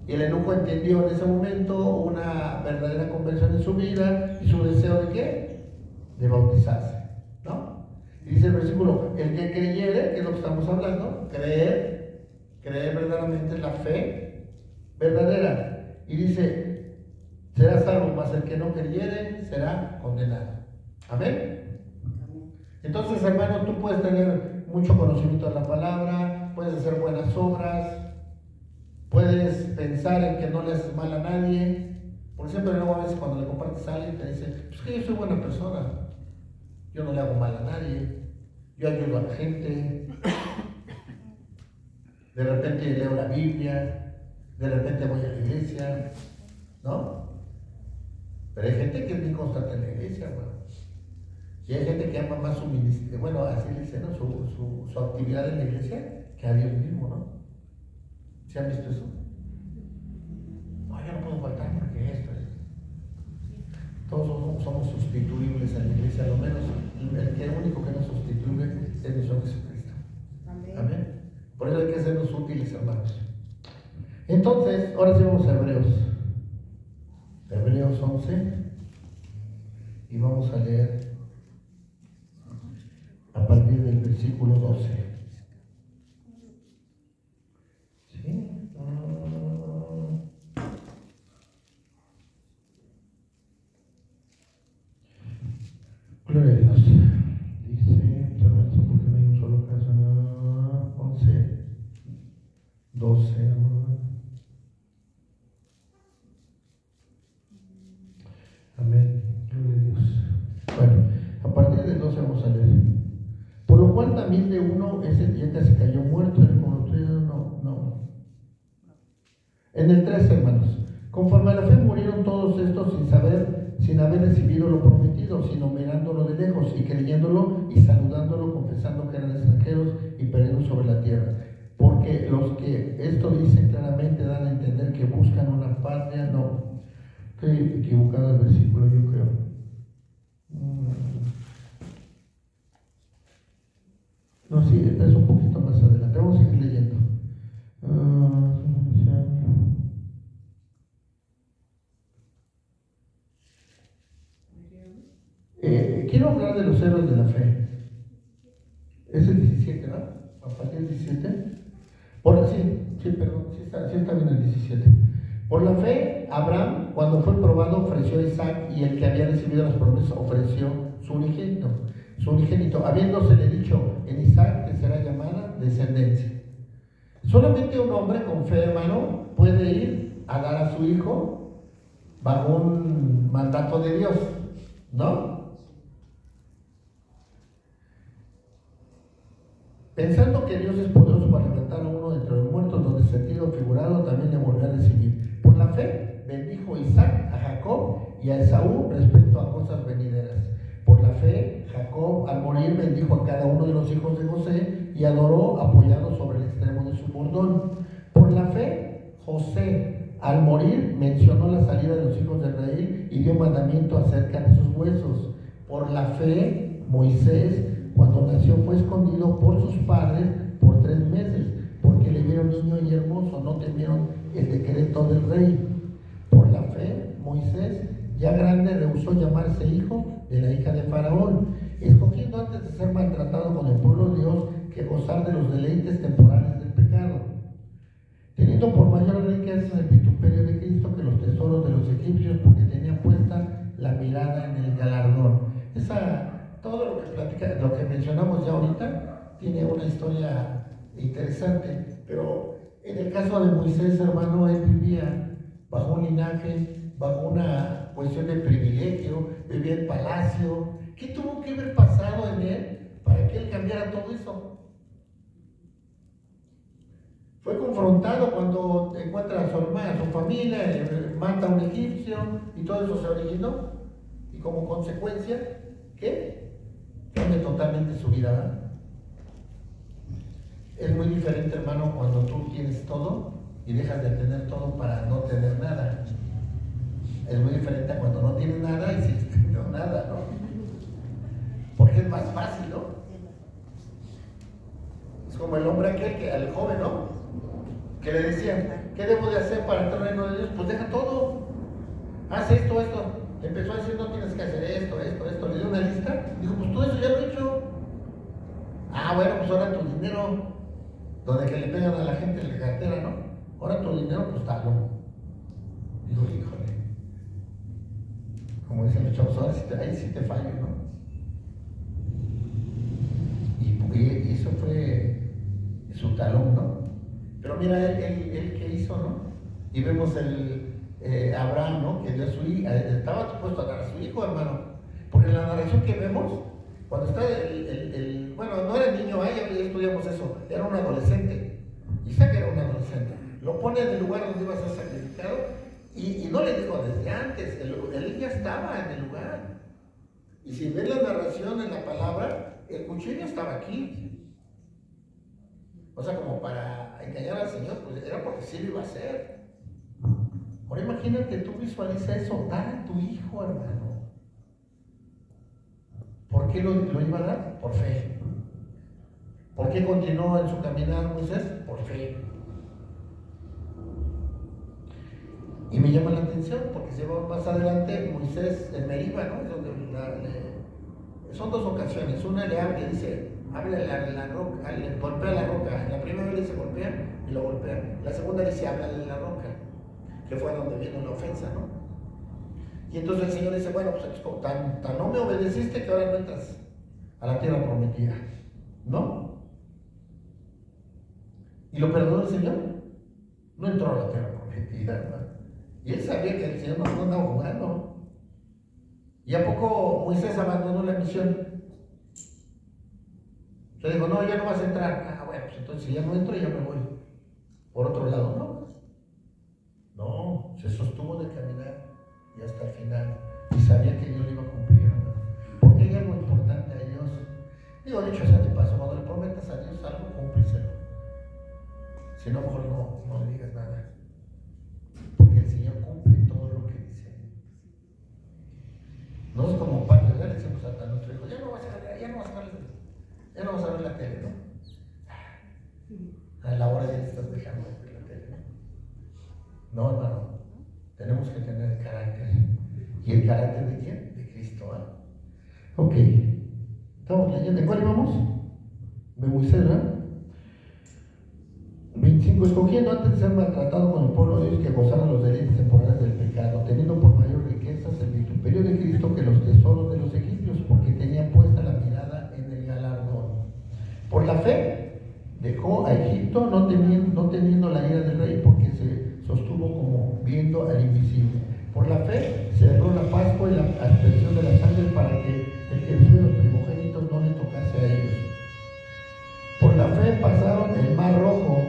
Y el eunuco entendió en ese momento una verdadera conversión en su vida y su deseo de ¿qué? De bautizarse, ¿no? Y dice el versículo, el que creyere, que es lo que estamos hablando, creer verdaderamente en la fe verdadera. Y dice, será salvo, mas el que no creyere será condenado. Amén. Entonces, hermano, tú puedes tener mucho conocimiento de la palabra, puedes hacer buenas obras, puedes pensar en que no le haces mal a nadie. Por ejemplo, luego a veces cuando le compartes a alguien te dice, pues que yo soy buena persona, yo no le hago mal a nadie, yo ayudo a la gente, de repente leo la Biblia, de repente voy a la iglesia, ¿no? Pero hay gente que es muy constante en la iglesia, hermano. Y hay gente que ama más su ministerio, bueno, así le dicen, ¿no? Su actividad en la iglesia que a Dios mismo, ¿no? ¿Se han visto eso? No, yo no puedo faltar porque esto es. Todos somos sustituibles en la iglesia, a lo menos el único que no es sustituible es nuestro Jesucristo. Amén. Por eso hay que hacernos útiles, hermanos. Entonces, ahora sí vamos a Hebreos 11, y vamos a leer a partir del versículo 12. ¿Sí? Gloria a Dios. Dice, una miel de uno, ese ya casi cayó muerto, no. En el 3, hermanos, conforme a la fe murieron todos estos sin haber recibido lo prometido, sino mirándolo de lejos y creyéndolo y saludándolo, confesando que eran extranjeros y peregrinos sobre la tierra. Porque los que esto dicen claramente dan a entender que buscan una patria, no. Estoy equivocado el versículo, yo creo. No, sí, es un poquito más adelante. Vamos a seguir leyendo. Quiero hablar de los héroes de la fe. Es el 17, ¿no? A partir del 17. Sí está bien el 17. Por la fe, Abraham, cuando fue probado, ofreció a Isaac, y el que había recibido las promesas ofreció su unigénito, habiéndosele dicho: en Isaac te será llamada descendencia. Solamente un hombre con fe, hermano, puede ir a dar a su hijo bajo un mandato de Dios, ¿no? Pensando que Dios es poderoso para levantar a uno de entre los muertos, donde sentido figurado también le volvió a recibir. Por la fe bendijo Isaac a Jacob y a Esaú respecto a cosas venideras. Por la fe, Jacob al morir bendijo a cada uno de los hijos de José y adoró apoyado sobre el extremo de su bordón. Por la fe, José al morir mencionó la salida de los hijos de Israel y dio mandamiento acerca de sus huesos. Por la fe, Moisés, cuando nació, fue escondido por sus padres por 3 meses, porque le vieron niño y hermoso, no temieron el decreto del rey. Por la fe, Moisés, ya grande, rehusó llamarse hijo de la hija de Faraón, escogiendo antes de ser maltratado con el pueblo de Dios que gozar de los deleites temporales del pecado, teniendo por mayor riqueza el vituperio de Cristo que los tesoros de los egipcios, porque tenía puesta la mirada en el galardón. Todo lo que mencionamos ya ahorita tiene una historia interesante, pero en el caso de Moisés, hermano, él vivía bajo un linaje, bajo una cuestión de privilegio, vivía en palacio. ¿Qué tuvo que haber pasado en él para que él cambiara todo eso? Fue confrontado cuando encuentra a su hermana, a su familia, mata a un egipcio y todo eso se originó. Y como consecuencia, ¿qué? Cambia totalmente su vida, ¿verdad? Es muy diferente, hermano, cuando tú tienes todo y dejas de tener todo para no tener nada. Es muy diferente a cuando no tienes nada y sigues teniendo nada, ¿no? Porque es más fácil, ¿no? Es como el hombre aquel, al joven, ¿no? Que le decían: ¿qué debo de hacer para entrar en el reino de Dios? Pues deja todo. Haz esto. Empezó a decir: no tienes que hacer esto. Le dio una lista. Dijo: pues todo eso ya lo he hecho. Ah, bueno, pues ahora tu dinero, donde que le pegan a la gente en la cartera, ¿no? Ahora tu dinero, pues dalo. Digo: híjole. Como dicen los chavos, ahora ahí sí te fallo, ¿no? Y eso fue su talón, ¿no? Pero mira, él que hizo, ¿no? Y vemos Abraham, ¿no? Que dio a su hijo, estaba dispuesto a dar a su hijo, hermano. Porque en la narración que vemos, cuando está bueno, no era niño, ya estudiamos eso, era un adolescente. Isaac era un adolescente. Lo pone en el lugar donde iba a ser sacrificado y no le dijo desde antes, él ya estaba en el lugar. Y si ven la narración en la palabra, el cuchillo estaba aquí. O sea, como para engañar al Señor, pues era porque sí lo iba a hacer. Ahora imagínate, tú visualiza eso, dar a tu hijo, hermano. ¿Por qué lo iba a dar? Por fe. ¿Por qué continuó en su caminar Moisés? Por fe. Y me llama la atención, porque si vamos más adelante, Moisés en Meriba, ¿no? Es donde son 2 ocasiones. Una le habla y dice: háblale a la roca, le golpea la roca. La primera vez le dice golpea y lo golpea. La segunda le dice: háblale a la roca, que fue donde vino la ofensa, ¿no? Y entonces el Señor dice: bueno, pues tan no me obedeciste que ahora no entras a la tierra prometida, ¿no? ¿Y lo perdonó el Señor? No entró a la tierra prometida, hermano. Y él sabía que el Señor no andaba jugando. ¿Y a poco Moisés abandonó la misión? Yo digo, no, ya no vas a entrar. Ah, bueno, pues entonces si ya no entro, ya me voy. Por otro lado, no. No, se sostuvo de caminar y hasta el final. Y sabía que Dios le iba a cumplir, hermano. Porque hay algo importante a Dios. Digo, dicho sea de paso, cuando le prometas a Dios algo, cúmpliselo. Si no, mejor no le digas nada. Porque el Señor cumple todo lo que dice. No es como padres, ¿verdad? Le decimos a nuestro hijo, ya no vas a ver la tele, ¿no? A la hora ya te estás dejando de ver la tele, ¿no? No, hermano, tenemos que tener el carácter. ¿Y el carácter de quién? De Cristo, ¿eh? Ok, estamos leyendo. ¿En cuál íbamos? De Moisés, ¿verdad? 25. Escogiendo antes de ser maltratado con el pueblo de Dios que gozaran los deleites temporales del pecado, teniendo por mayor riquezas el vituperio de Cristo que los tesoros de los egipcios, porque tenía puesta la mirada en el galardón. Por la fe dejó a Egipto, no teniendo la ira del rey, porque se sostuvo como viendo al invisible. Por la fe celebró la Pascua y la aspersión de la sangre para que el que sube los primogénitos no le tocase a ellos. Por la fe pasaron el mar rojo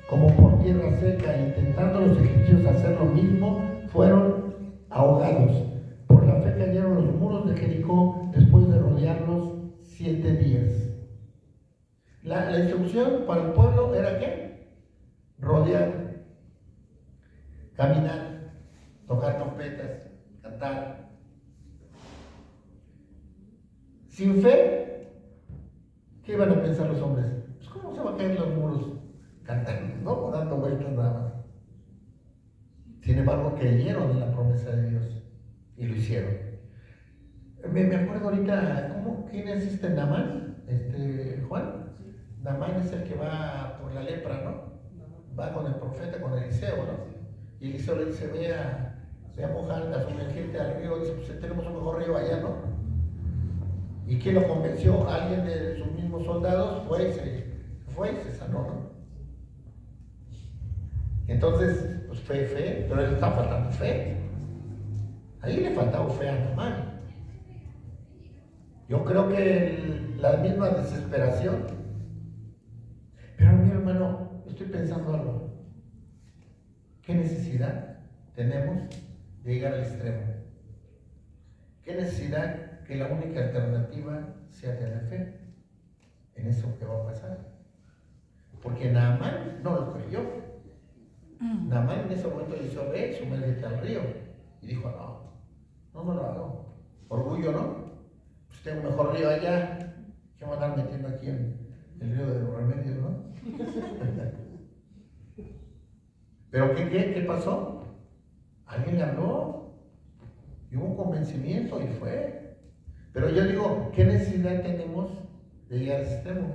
como por tierra seca, intentando los egipcios hacer lo mismo, fueron ahogados. Por la fe cayeron los muros de Jericó después de rodearlos 7 días. La instrucción para el pueblo era ¿qué? Rodear, caminar, tocar trompetas, cantar. Sin fe, ¿qué iban a pensar los hombres? Pues ¿cómo se van a caer los muros? Cantando, no dando vueltas nada más. Sin embargo, creyeron en la promesa de Dios y lo hicieron. Me acuerdo ahorita, ¿quién es Naamán? Juan. Naamán es el que va por la lepra, ¿no? Va con el profeta, con Eliseo, ¿no? Y Eliseo le dice, ve a mojar, a sumergirte al río. Dice, pues tenemos un mejor río allá, ¿no? ¿Y quién lo convenció? Alguien de sus mismos soldados fue y se sanó, ¿no? Entonces, pues fe, pero le está faltando fe. Ahí le faltaba fe a Naamán. Yo creo que la misma desesperación. Pero mi hermano, estoy pensando algo. ¿Qué necesidad tenemos de llegar al extremo? ¿Qué necesidad que la única alternativa sea tener fe en eso que va a pasar? Porque Naamán no lo creyó. Naamán en ese momento le hizo ve, sumérgete al río. Y dijo, no lo hago. Orgullo, ¿no? Pues tengo un mejor río allá. ¿Qué me van a andar metiendo aquí en el río de los remedios, no? Pero ¿qué pasó? Alguien le habló. Y hubo un convencimiento y fue. Pero yo digo, ¿qué necesidad tenemos de llegar al extremo?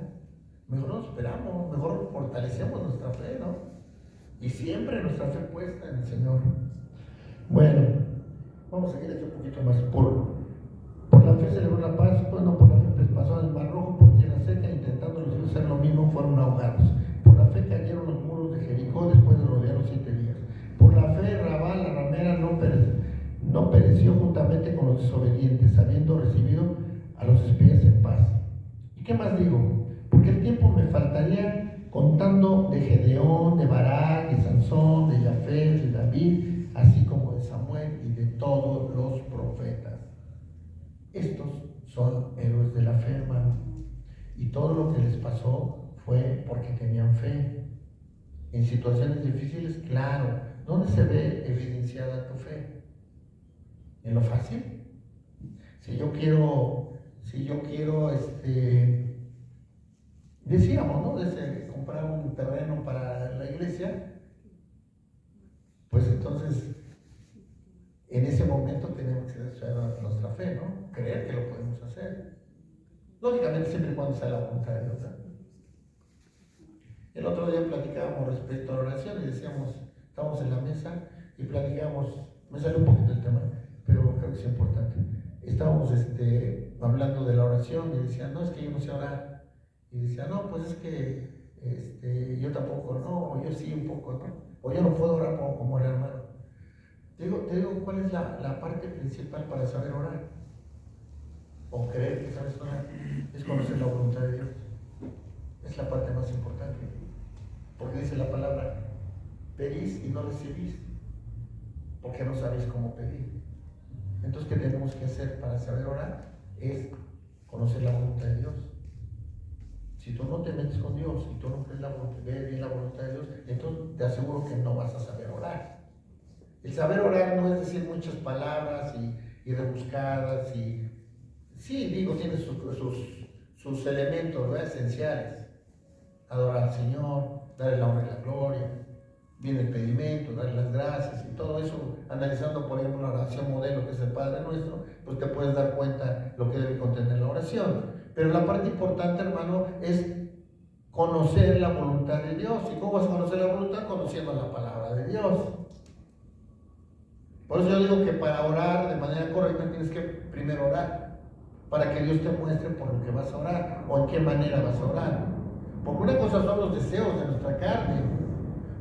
Mejor nos esperamos, mejor fortalecemos nuestra fe, ¿no? Y siempre nuestra fe puesta en el Señor. Bueno, vamos a seguir aquí un poquito más. Por la fe celebró la Pascua, no por la fe pasó el mar rojo por tierra seca, intentando los hijos hacer lo mismo, fueron ahogados. Por la fe cayeron los muros de Jericó después de rodearlos 7 días. Por la fe Rabá, la ramera, no pereció juntamente con los desobedientes, habiendo recibido a los espías en paz. ¿Y qué más digo? Porque el tiempo me faltaría contando de Gedeón, de Barak, de Sansón, de Jafet, de David, así como de Samuel y de todos los profetas. Estos son héroes de la fe, hermano. Y todo lo que les pasó fue porque tenían fe. En situaciones difíciles, claro. ¿Dónde se ve evidenciada tu fe? ¿En lo fácil? Si yo quiero, decíamos, ¿no? Comprar un terreno para la iglesia, pues entonces en ese momento tenemos que desarrollar nuestra fe, ¿no? Creer que lo podemos hacer. Lógicamente siempre y cuando sea la voluntad de Dios. El otro día platicábamos respecto a la oración y decíamos, estábamos en la mesa y platicábamos, me salió un poquito el tema, pero creo que es importante. Estábamos hablando de la oración y decían, no, es que yo no sé orar. Y decía, no, pues es que yo tampoco, no, o yo sí un poco, ¿no? O yo no puedo orar como el hermano. Te digo, ¿cuál es la parte principal para saber orar? O creer que sabes orar. Es conocer la voluntad de Dios. más importante. Porque dice la palabra, pedís y no recibís, porque no sabéis cómo pedir. Entonces, ¿qué tenemos que hacer para saber orar? Es conocer la voluntad de Dios. Si tú no te metes con Dios, si tú no ves bien la voluntad de Dios, entonces te aseguro que no vas a saber orar. El saber orar no es decir muchas palabras y rebuscadas y... Sí, digo, tiene sus elementos, ¿verdad?, esenciales. Adorar al Señor, darle la honra y la gloria, viene el pedimento, darle las gracias y todo eso, analizando por ejemplo la oración modelo que es el Padre Nuestro, pues te puedes dar cuenta lo que debe contener la oración. Pero la parte importante, hermano, es conocer la voluntad de Dios. ¿Y cómo vas a conocer la voluntad? Conociendo la palabra de Dios. Por eso yo digo que para orar de manera correcta tienes que primero orar, para que Dios te muestre por lo que vas a orar o en qué manera vas a orar. Porque una cosa son los deseos de nuestra carne.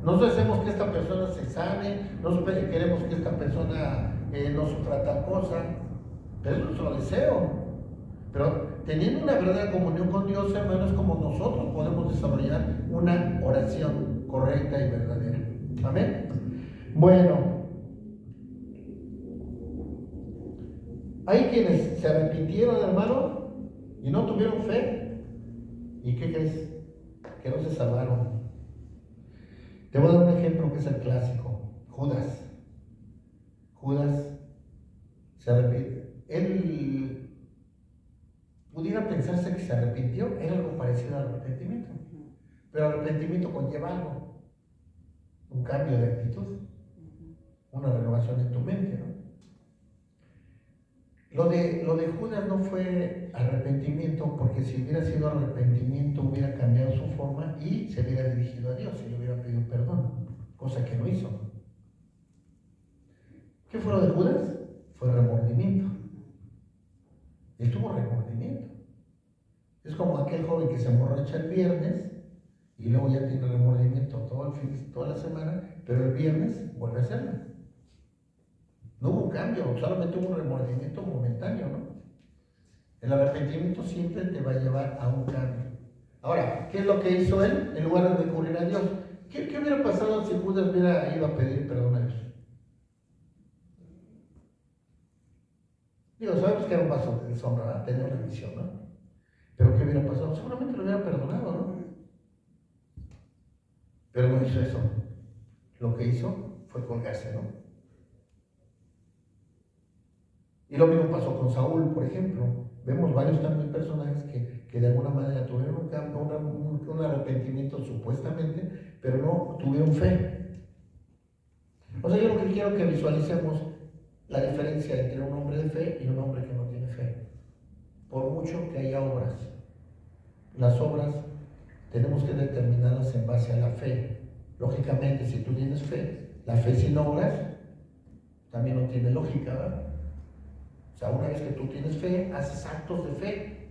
Nosotros deseamos que esta persona se sane, nosotros queremos que esta persona no sufra tal cosa, pero eso es nuestro deseo. Pero teniendo una verdadera comunión con Dios, hermanos, como nosotros podemos desarrollar una oración correcta y verdadera. Amén. Bueno, hay quienes se arrepintieron, hermano, y no tuvieron fe. ¿Y qué crees? Que no se salvaron. Te voy a dar un ejemplo que es el clásico. Judas se arrepintió. Él pudiera pensarse que se arrepintió, era algo parecido al arrepentimiento. Pero el arrepentimiento conlleva algo, un cambio de actitud, una renovación en tu mente, ¿no? Lo de Judas no fue arrepentimiento, porque si hubiera sido arrepentimiento hubiera cambiado su forma y se hubiera dirigido a Dios y le hubiera pedido perdón, cosa que no hizo. ¿Qué fue lo de Judas? Fue remordimiento. Él tuvo remordimiento. Es como aquel joven que se emborracha el viernes y luego ya tiene remordimiento toda la semana, pero el viernes vuelve a hacerlo. No hubo un cambio, solamente hubo un remordimiento momentáneo, ¿no? El arrepentimiento siempre te va a llevar a un cambio. Ahora, ¿qué es lo que hizo él? En lugar de recurrir a Dios, ¿qué hubiera pasado si Judas hubiera ido a pedir perdón a Dios? Digo, sabemos que era un vaso de deshonra, ¿verdad? Tenía una visión, ¿no? Pero ¿qué hubiera pasado? Seguramente lo hubiera perdonado, ¿no? Pero no hizo eso. Lo que hizo fue colgarse, ¿no? Y lo mismo pasó con Saúl, por ejemplo. Vemos varios también personajes que de alguna manera tuvieron un arrepentimiento supuestamente, pero no tuvieron fe. O sea, yo lo que quiero que visualicemos la diferencia entre un hombre de fe y un hombre que no tiene fe. Por mucho que haya obras, las obras tenemos que determinarlas en base a la fe. Lógicamente, si tú tienes fe, la fe sin obras también no tiene lógica, ¿verdad? O sea, una vez que tú tienes fe, haces actos de fe,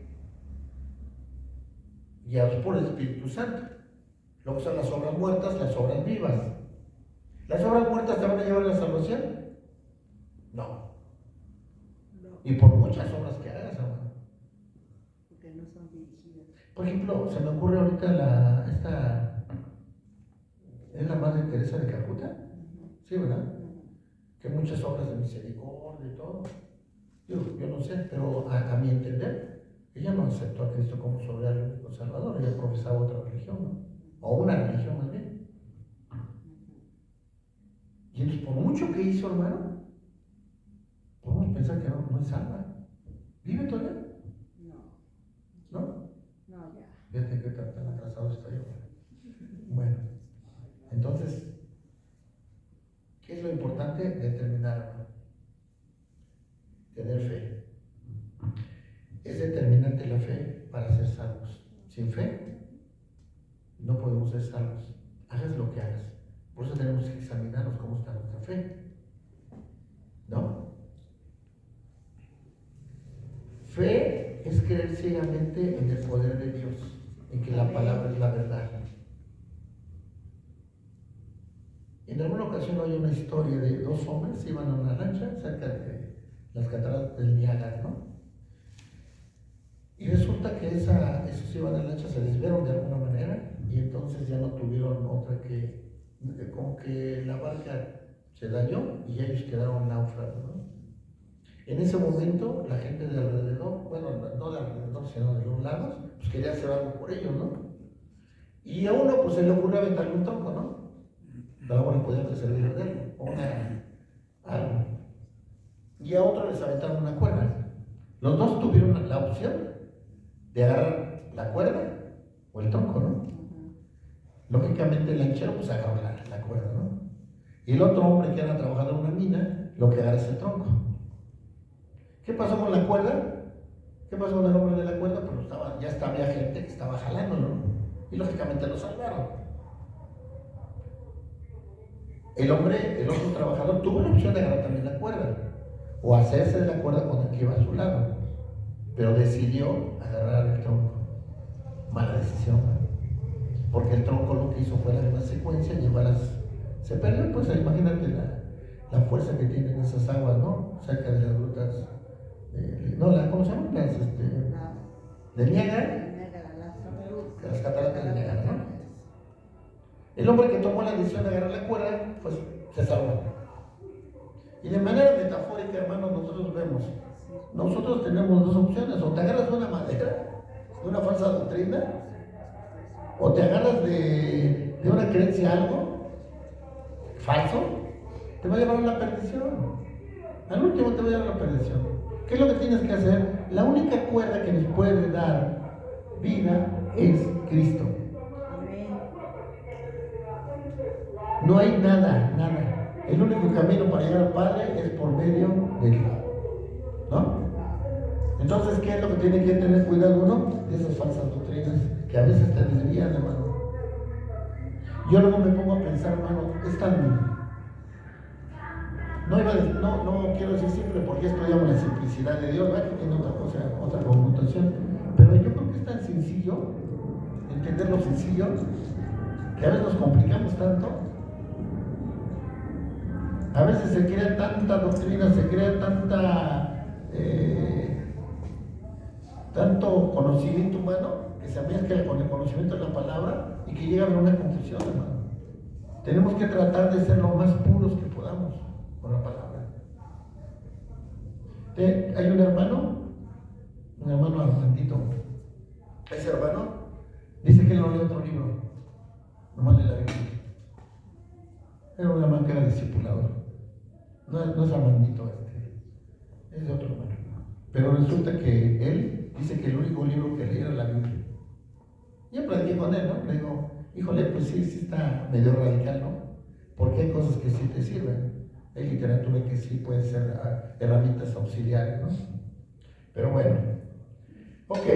guiados por el Espíritu Santo. Luego son las obras muertas, las obras vivas. ¿Las obras muertas te van a llevar a la salvación? No. Y por muchas obras que hagas, hermano. Porque no son dirigidas. Por ejemplo, se me ocurre ahorita es la Madre Teresa de Calcuta. Sí, ¿verdad? Que muchas obras de misericordia y todo. Yo no sé, pero a mi entender, ella no aceptó a Cristo como su único Salvador, ella profesaba otra religión, ¿no? O una religión más bien. Y entonces, por mucho que hizo, hermano, podemos pensar que no es salva. ¿Vive todavía? No. ¿No? No, ya. Fíjate que tan atrasado estoy yo. Bueno, entonces, ¿qué es lo importante? Determinar, hermano. Tener fe. Es determinante la fe para ser salvos. Sin fe no podemos ser salvos. Hagas lo que hagas. Por eso tenemos que examinarnos cómo está nuestra fe. ¿No? Fe es creer ciegamente en el poder de Dios, en que la palabra es la verdad. En alguna ocasión hay una historia de dos hombres que iban a una lancha cerca de las cataratas del Niágara, ¿no? Y resulta que esos iban en lancha, se desviaron de alguna manera como que la barca se dañó y ellos quedaron náufragos, ¿no? En ese momento la gente de alrededor, bueno, no de alrededor, sino de los lados, pues quería hacer algo por ellos, ¿no? Y a uno pues se le ocurrió aventarle un tronco, ¿no? Pero bueno, podía servir de él, o algo. Y a otro les aventaron una cuerda. Los dos tuvieron la opción de agarrar la cuerda o el tronco, ¿no? Lógicamente el lanchero pues agarró la cuerda, ¿no? Y el otro hombre que era trabajador en una mina, lo que agarra es el tronco. ¿Qué pasó con la cuerda? ¿Qué pasó con el hombre de la cuerda? Pues había gente que estaba jalando, ¿no? Y lógicamente lo salvaron. El otro trabajador, tuvo la opción de agarrar también la cuerda o hacerse de la cuerda con el que iba a su lado, pero decidió agarrar el tronco. Mala decisión, porque el tronco lo que hizo fue la misma secuencia, se perdió, pues imagínate la fuerza que tienen esas aguas, ¿no? Cerca de las grutas, ¿cómo se llaman? De Niágara, las cataratas de Niágara, ¿no? El hombre que tomó la decisión de agarrar la cuerda, pues se salvó. Y de manera metafórica, hermanos, nosotros tenemos dos opciones: o te agarras de una madera, de una falsa doctrina, o te agarras de una creencia, algo falso, te va a llevar a la perdición. Al último te va a llevar a la perdición. ¿Qué es lo que tienes que hacer? La única cuerda que nos puede dar vida es Cristo. No hay nada. El único camino para llegar al Padre es por medio del Hijo, ¿no? Entonces, ¿qué es lo que tiene que tener cuidado uno? De esas falsas doctrinas que a veces te desvían, hermano. Yo luego me pongo a pensar, hermano, es tan... No quiero decir simple porque estudiamos la simplicidad de Dios, ¿verdad? Que tiene otra cosa, otra connotación. Pero yo creo que es tan sencillo, entender lo sencillo, que a veces nos complicamos tanto. A veces se crea tanta doctrina, se crea tanto conocimiento humano que se mezcla con el conocimiento de la palabra y que llega a haber una confusión, hermano. Tenemos que tratar de ser lo más puros que podamos con la palabra. Hay un hermano Armandito. Ese hermano dice que él no lee otro libro, nomás lee la Biblia. Era un hermano que era discipulador. No es Armandito es de otro hermano. Pero resulta que él dice que el único libro que leía era la Biblia. Yo platiqué con él, ¿no? Le digo, híjole, pues sí está medio radical, ¿no? Porque hay cosas que sí te sirven. Hay literatura que sí puede ser herramientas auxiliares, ¿no? Pero bueno, ok.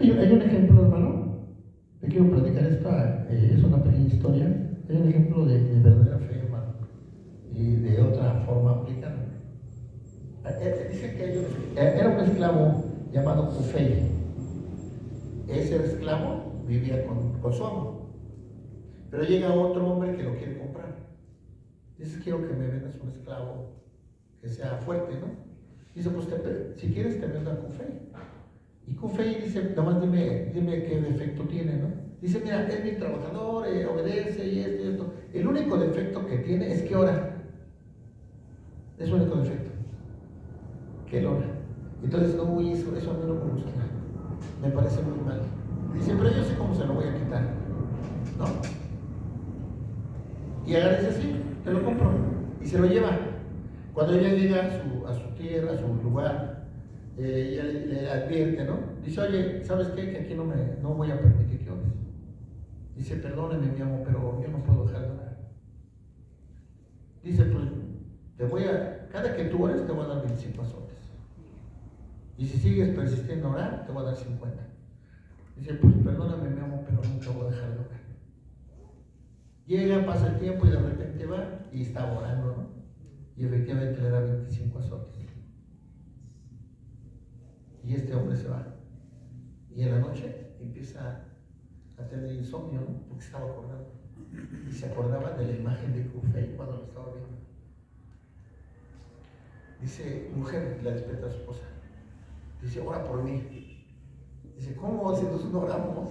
Hay un ejemplo, hermano. Te quiero platicar es una pequeña historia. Hay un ejemplo de verdadera fe, hermano, y de otra forma aplicada. Dice que era un esclavo llamado Cufey. Ese esclavo vivía con su amo, pero llega otro hombre que lo quiere comprar. Dice, quiero que me vendas un esclavo que sea fuerte, ¿no? Dice, pues si quieres te vendo a Cufey. Y Cufey dice, nomás dime qué defecto tiene, ¿no? Dice, mira, es bien trabajador, obedece y esto. El único defecto que tiene es que ora. Es el único defecto. Que él ora. Entonces, no, eso a mí no me gusta. Me parece muy mal. Dice, pero yo sé cómo se lo voy a quitar, ¿no? Y agarra ese sí, te lo compro. Y se lo lleva. Cuando ella llega a su tierra, a su lugar, ella le advierte, ¿no? Dice, oye, ¿sabes qué? Que aquí no voy a permitir que ores. Dice, perdóneme, mi amor, pero yo no puedo dejar de orar. Dice, pues, cada que tú ores te voy a dar 25 azotes. Y si sigues persistiendo en orar, te voy a dar 50. Dice, pues, perdóname, mi amor, pero nunca voy a dejar de orar. Llega, pasa el tiempo y de repente va y está orando, ¿no? Y efectivamente le da 25 azotes. Y este hombre se va. Y en la noche empieza a tener insomnio, ¿no? Porque estaba acordando. Y se acordaba de la imagen de Cufey cuando lo estaba viendo. Dice, mujer, la despierta a su esposa. Dice, ora por mí. Dice, ¿cómo? Si nosotros no oramos.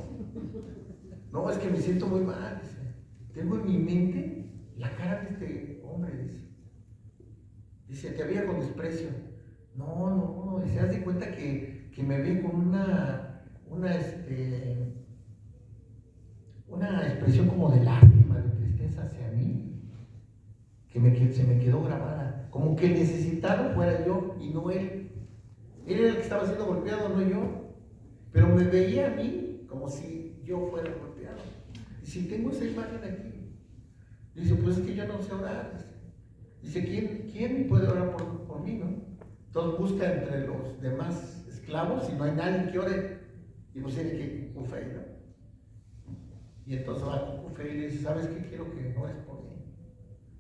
No, es que me siento muy mal. Dice, tengo en mi mente la cara de este hombre. Dice, te veía con desprecio. No. Dice, haz de cuenta que me ve con una expresión como de lástima, de tristeza hacia mí, se me quedó grabada. Como que el necesitado fuera yo y no él. Él era el que estaba siendo golpeado, no yo. Pero me veía a mí como si yo fuera golpeado. Y si tengo esa imagen aquí, dice, pues es que yo no sé orar. Dice, ¿quién puede orar por mí, no? Entonces busca entre los demás esclavos y no hay nadie que ore. Y pues tiene que Cufey, ¿no? Y entonces va con Cufey y le dice, ¿sabes qué? Quiero que ores por mí.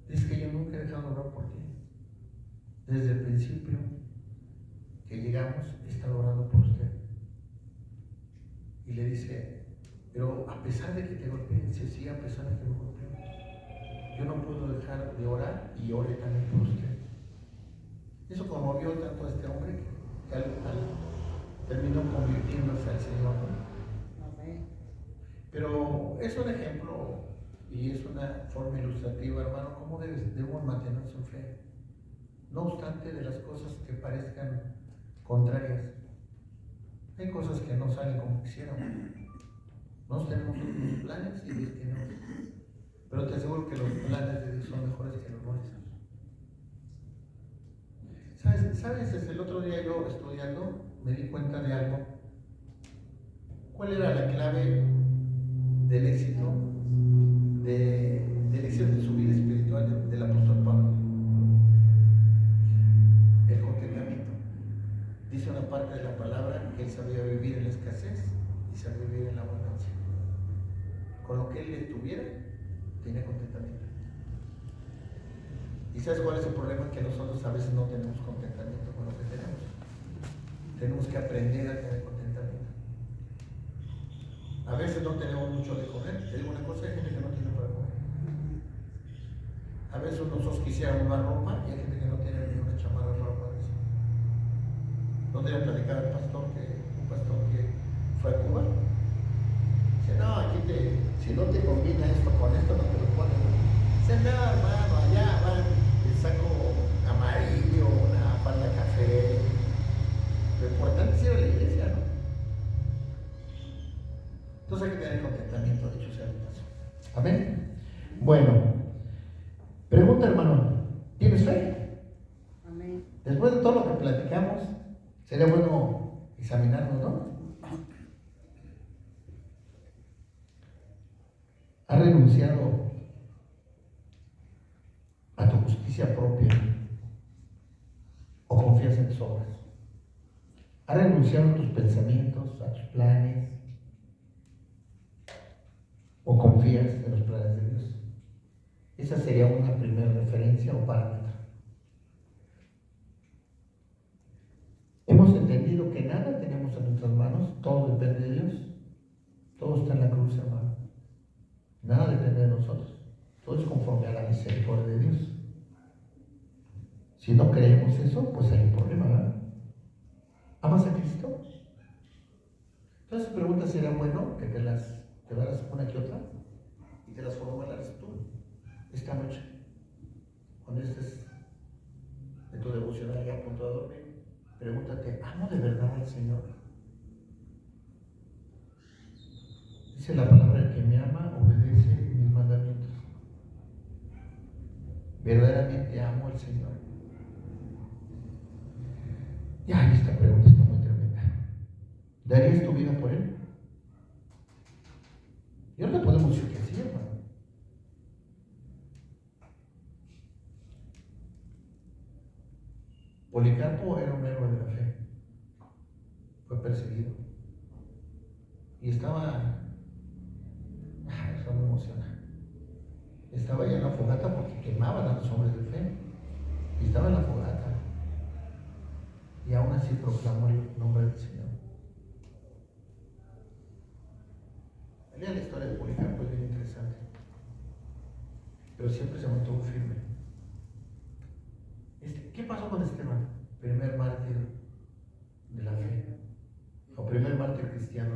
Dice que yo nunca he dejado de orar por ti. Desde el principio que llegamos, he estado orando por usted. Y le dice, pero a pesar de que te golpeen, dice, sí, a pesar de que me golpeen, yo no puedo dejar de orar y ore también por usted. Eso conmovió tanto a este hombre que al terminó convirtiéndose al Señor. Amén. Pero es un ejemplo y es una forma ilustrativa, hermano, cómo debemos mantenernos en fe. No obstante de las cosas que parezcan contrarias. Hay cosas que no salen como quisiéramos. Nosotros tenemos unos planes y Dios tiene otros. Pero te aseguro que los planes de Dios son mejores que los nuestros. ¿Sabes? Desde el otro día yo estudiando me di cuenta de algo. ¿Cuál era la clave del éxito de su vida espiritual del apóstol Pablo? El contentamiento. Dice una parte de la palabra que él sabía vivir en la escasez y sabía vivir en la abundancia. Con lo que él tuviera, tenía contentamiento. ¿Y sabes cuál es el problema? Que nosotros a veces no tenemos contentamiento con lo que tenemos. Tenemos que aprender a tener contentamiento. A veces no tenemos mucho de comer. Te digo una cosa, hay gente que no tiene para comer. A veces nosotros quisiéramos más ropa y hay gente que no tiene ni una chamarra para ponerse. No te voy a platicar al pastor un pastor que fue a Cuba. Dice, no, aquí si no te combina esto con esto, no te lo ponen. Dice, no, hermano, allá van el saco amarillo, una falda café. Lo importante es ir a la iglesia, ¿no? Entonces hay que tener contentamiento, dicho sea de paso. Amén. Bueno, pregunta, hermano, ¿tienes fe? Amén. Después de todo lo que platicamos, sería bueno examinarnos, ¿no? ¿Has renunciado a tu justicia propia o confías en tus obras? ¿Has renunciado a tus pensamientos, a tus planes o confías en los planes de Dios? Esa sería una primera referencia o parámetro. Hemos entendido que nada tenemos en nuestras manos, todo depende de Dios. Todo está en la cruz, hermano. Nada depende de nosotros. Todo es conforme a la misericordia de Dios. Si no creemos eso, pues hay un problema, ¿verdad? ¿Amas a Cristo? Entonces pregunta, ¿sería bueno que te das una que otra y te las formularas tú esta noche? Cuando estés en tu devocional ya a punto de dormir, pregúntate, ¿amo de verdad al Señor? Dice la palabra, el que me ama obedece mis mandamientos. ¿Verdaderamente amo al Señor? Ya, esta pregunta está muy tremenda. ¿Darías tu vida por Él? Yo no te podemos decir que sí, hermano. Policarpo era un héroe de la fe. Fue perseguido. Y estaba... eso me emociona. Estaba ya en la fogata porque quemaban a los hombres de fe. Y estaba en la fogata. Y aún así proclamó el nombre del Señor. Lea la historia de Policarpo, es bien interesante. Pero siempre se mantuvo firme. ¿Qué pasó con Esteban? Primer mártir de la fe. O primer mártir cristiano.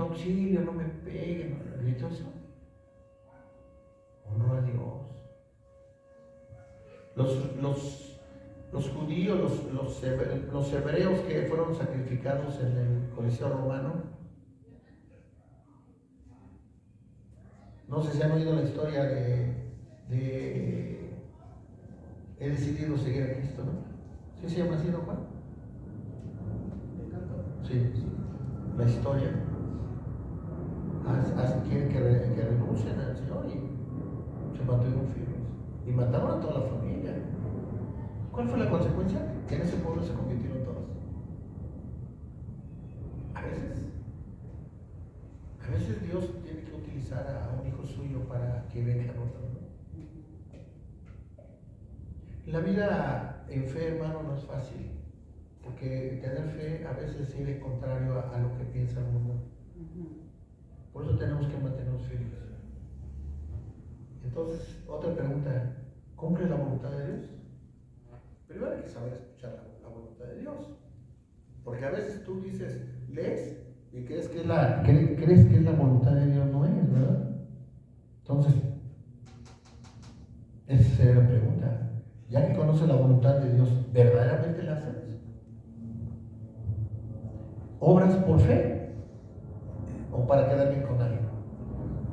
auxilio, no me peguen, y todo eso. Honro a Dios. Los judíos, los hebreos que fueron sacrificados en el Coliseo Romano, no sé si han oído la historia de he decidido seguir a Cristo, ¿no? ¿Sí se llama así, no, Juan? Sí, la historia. Quieren que renuncien al Señor y se mantuvieron firmes. Y mataron a toda la familia. ¿Cuál fue la consecuencia? Que en ese pueblo se convirtieron todos. A veces Dios tiene que utilizar a un hijo suyo para que vengan otros, ¿no? La vida en fe, hermano, no es fácil, porque tener fe a veces es ir contrario a lo que piensa el mundo. Por eso tenemos que mantenernos firmes. Entonces, otra pregunta, ¿cumple la voluntad de Dios? Primero hay que saber escuchar la voluntad de Dios, porque a veces tú dices, lees y crees que es la voluntad de Dios, no es, ¿verdad? Entonces, esa sería la pregunta. Ya que conoces la voluntad de Dios, ¿verdaderamente la haces? ¿Obras por fe o para quedar bien con alguien?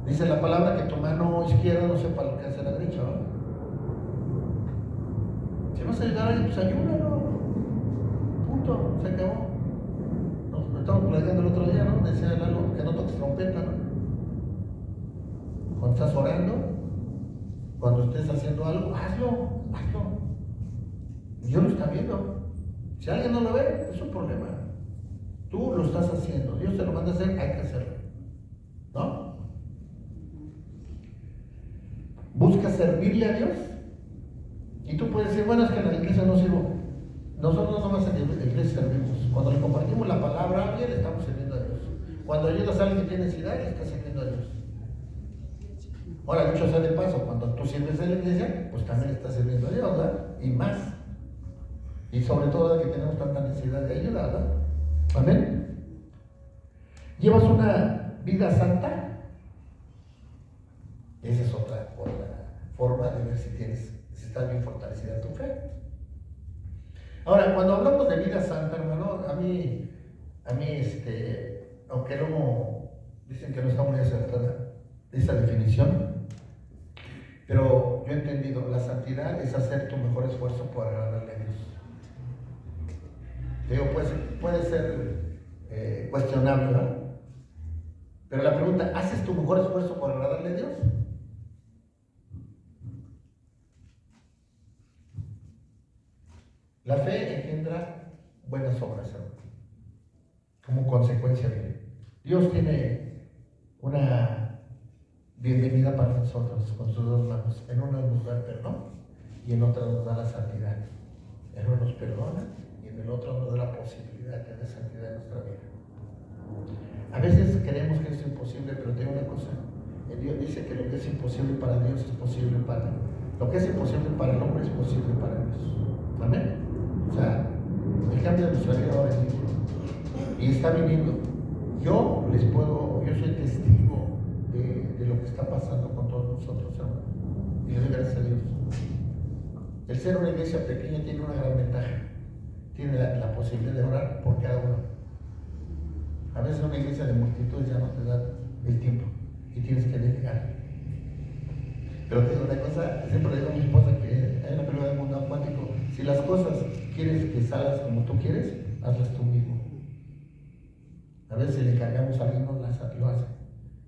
Dice la palabra que tu mano izquierda no sepa lo que hace la derecha, ¿no? Si vas a ayudar a alguien, pues ayúdalo. Punto, se acabó. Nos estamos platicando el otro día, ¿no? Decía Lalo que no toques trompeta, ¿no? Cuando estás orando, cuando estés haciendo algo, hazlo. Dios lo está viendo. Si alguien no lo ve, es un problema. Tú lo estás haciendo, Dios te lo manda a hacer, hay que hacerlo, ¿no? Busca servirle a Dios. Y tú puedes decir, bueno, es que en la iglesia no sirvo. Nosotros no nomás en la iglesia servimos. Cuando le compartimos la palabra a alguien, le estamos sirviendo a Dios. Cuando ayudas a alguien que tiene necesidad, le estás sirviendo a Dios. Ahora, dicho sea de paso, cuando tú sirves en la iglesia, pues también le estás sirviendo a Dios, ¿verdad? Y más. Y sobre todo que tenemos tanta necesidad de ayuda, ¿verdad? Amén. ¿Llevas una vida santa? Esa es otra forma de ver si estás bien fortalecida tu fe. Ahora, cuando hablamos de vida santa, hermano, a mí, aunque no dicen que no está muy acertada esa definición, pero yo he entendido, la santidad es hacer tu mejor esfuerzo por agradarle a Dios. Digo, puede ser cuestionable, ¿verdad? Pero la pregunta, ¿haces tu mejor esfuerzo por agradarle a Dios? La fe engendra buenas obras, hermano, como consecuencia de ello. Dios tiene una bienvenida para nosotros con sus dos manos. En una nos da el perdón y en otra nos da la santidad. En uno nos perdona y en el otro nos da la posibilidad de tener santidad en nuestra vida. A veces creemos que es imposible, pero te digo una cosa. Dios dice que lo que es imposible para Dios es posible para él. Lo que es imposible para el hombre es posible para Dios. Amén. O sea, el cambio de nuestra vida va a venir. Y está viniendo. Yo soy testigo de lo que está pasando con todos nosotros, hermano. Y le doy gracias a Dios. El ser una iglesia pequeña tiene una gran ventaja. Tiene la posibilidad de orar por cada uno. A veces una iglesia de multitudes ya no te da el tiempo y tienes que delegar. Pero te digo una cosa, siempre le digo a mi esposa que hay una película del mundo acuático. Si las cosas quieres que salgas como tú quieres, hazlas tú mismo. A veces le encargamos a alguien, no lo hace.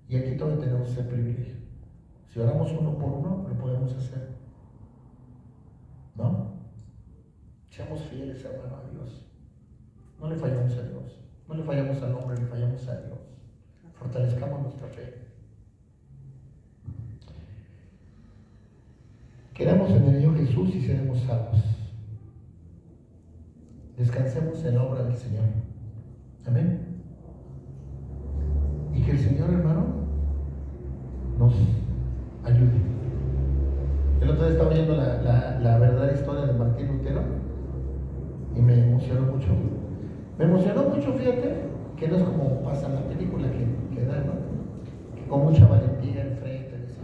Y aquí todavía tenemos ese privilegio. Si oramos uno por uno, lo podemos hacer. ¿No? Seamos fieles, hermano, a Dios. No le fallamos a Dios. No le fallamos al hombre, le fallamos a Dios. Fortalezcamos nuestra fe. Quedamos en el Señor Jesús y seremos salvos. Descansemos en la obra del Señor. Amén. Y que el Señor, hermano, nos ayude. El otro día estaba viendo la verdadera historia de Martín Lutero y me emocionó mucho. Me emocionó mucho, fíjate, que no es como pasa en la película, que queda, ¿no? Con mucha valentía enfrente, dice,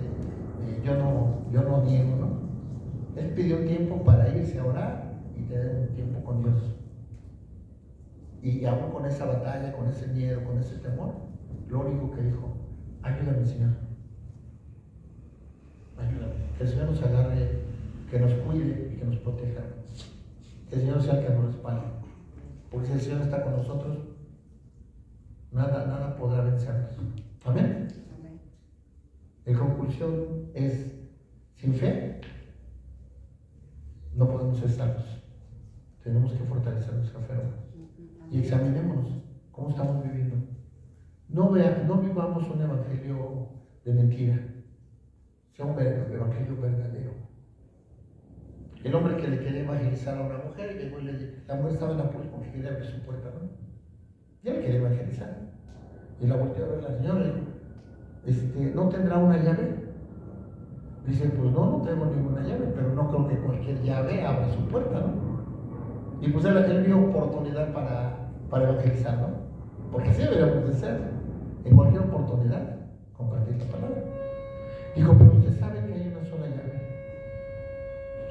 yo no niego, ¿no? Él pidió un tiempo para irse a orar y tener un tiempo con Dios. Y aún con esa batalla, con ese miedo, con ese temor, lo único que dijo, ayúdame, Señor. Ayúdame. Que el Señor nos agarre, que nos cuide y que nos proteja. Que el Señor sea el que nos respalde. Porque si el Señor está con nosotros, nada podrá vencernos. Amén. Amén. En conclusión es, sin fe, no podemos ser salvos. Tenemos que fortalecer nuestra fe. Y examinémonos cómo estamos viviendo. No vivamos un evangelio de mentira, sea un evangelio verdadero. El hombre que le quería evangelizar a una mujer, llegó y la mujer estaba en la puerta porque quería abrir su puerta, ¿no? Ya le quería evangelizar. Y la volteó a ver la señora y dijo, ¿no tendrá una llave? Dice, pues no tengo ninguna llave, pero no creo que cualquier llave abra su puerta, ¿no? Y pues él vio oportunidad para evangelizar, ¿no? Porque así deberíamos de ser, en cualquier oportunidad, compartir la palabra. Dijo, pero usted sabe que hay una sola llave.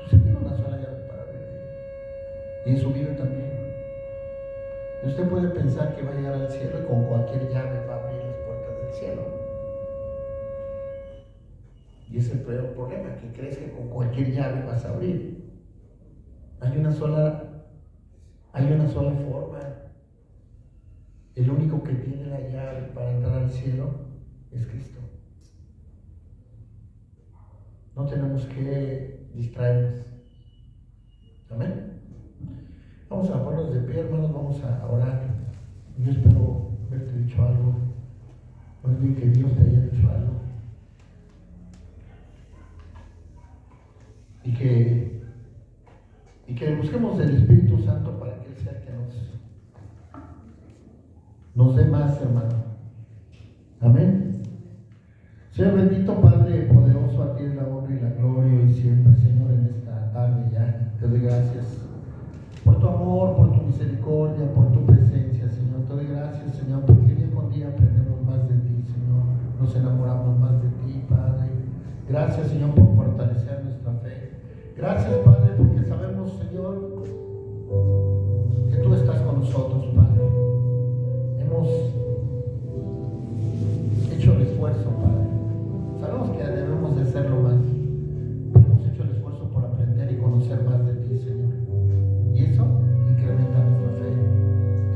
Usted tiene una sola llave para abrir. Y en su vida también. Y usted puede pensar que va a llegar al cielo y con cualquier llave va a abrir las puertas del cielo. Y ese es el peor problema, que crees que con cualquier llave vas a abrir. Hay una sola forma. El único que tiene la llave para entrar al cielo es Cristo. No tenemos que distraernos. Amén. Vamos a ponernos de pie, hermanos, vamos a orar. Yo espero haberte dicho algo. Más bien que Dios te haya dicho algo. Y que busquemos el Espíritu Santo para que Él sea el que nos dé más, hermano. Amén. Señor bendito, Padre poderoso, a ti es la honra y la gloria y siempre, Señor, en esta tarde ya. Te doy gracias por tu amor, por tu misericordia, por tu presencia, Señor. Te doy gracias, Señor, porque día con día aprendemos más de ti, Señor. Nos enamoramos más de ti, Padre. Gracias, Señor, por fortalecer nuestra fe. Gracias, Padre, porque sabemos, Señor, que tú estás con nosotros, Padre. Hemos hecho el esfuerzo, Padre. Sabemos que debemos de hacerlo más. Hemos hecho el esfuerzo por aprender y conocer más de ti, Señor. Y eso incrementa nuestra fe.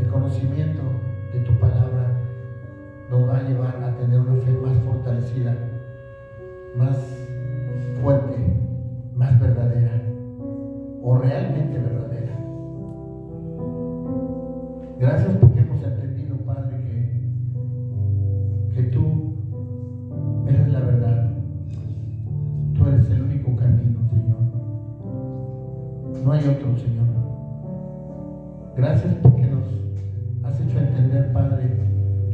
El conocimiento de tu palabra nos va a llevar a tener una fe más fortalecida, más fuerte, más verdadera, o realmente verdadera. Gracias porque hemos entendido, Padre, que tú eres la verdad. Tú eres el único camino, Señor. No hay otro, Señor. Gracias porque nos has hecho entender, Padre,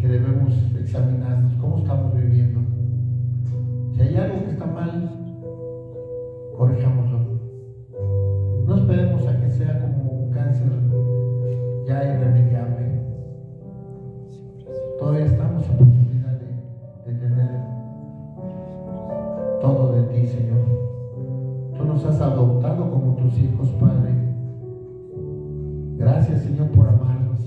que debemos examinarnos cómo estamos viviendo. Si hay algo que está mal, corrijámoslo. No esperemos a que sea como un cáncer ya irremediable. Todavía estamos en posibilidad de tener todo de ti, Señor. Tú nos has adoptado como tus hijos, Padre. Gracias, Señor, por amarnos.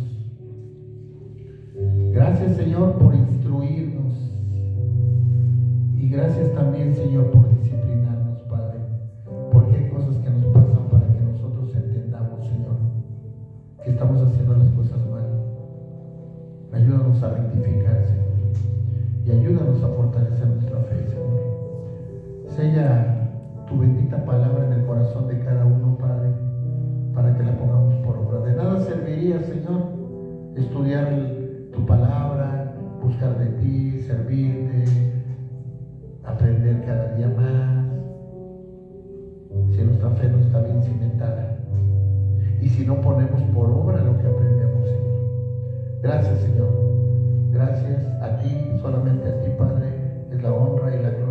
Gracias, Señor, por instruirnos. Y gracias también, Señor, por disciplinarnos, Padre. Porque hay cosas que nos pasan para que nosotros entendamos, Señor, que estamos haciendo las cosas mal. Ayúdanos a rectificar, Señor. Y ayúdanos a fortalecer nuestra fe, Señor. Sella tu bendita palabra en el corazón de cada uno, Padre, para que la pongamos por obra. De nada serviría, Señor, estudiar tu palabra, buscar de ti, servirte, aprender cada día más, si nuestra fe no está bien cimentada y si no ponemos por obra lo que aprendemos, Señor. Gracias, Señor. Gracias a ti, solamente a ti, Padre, es la honra y la gloria.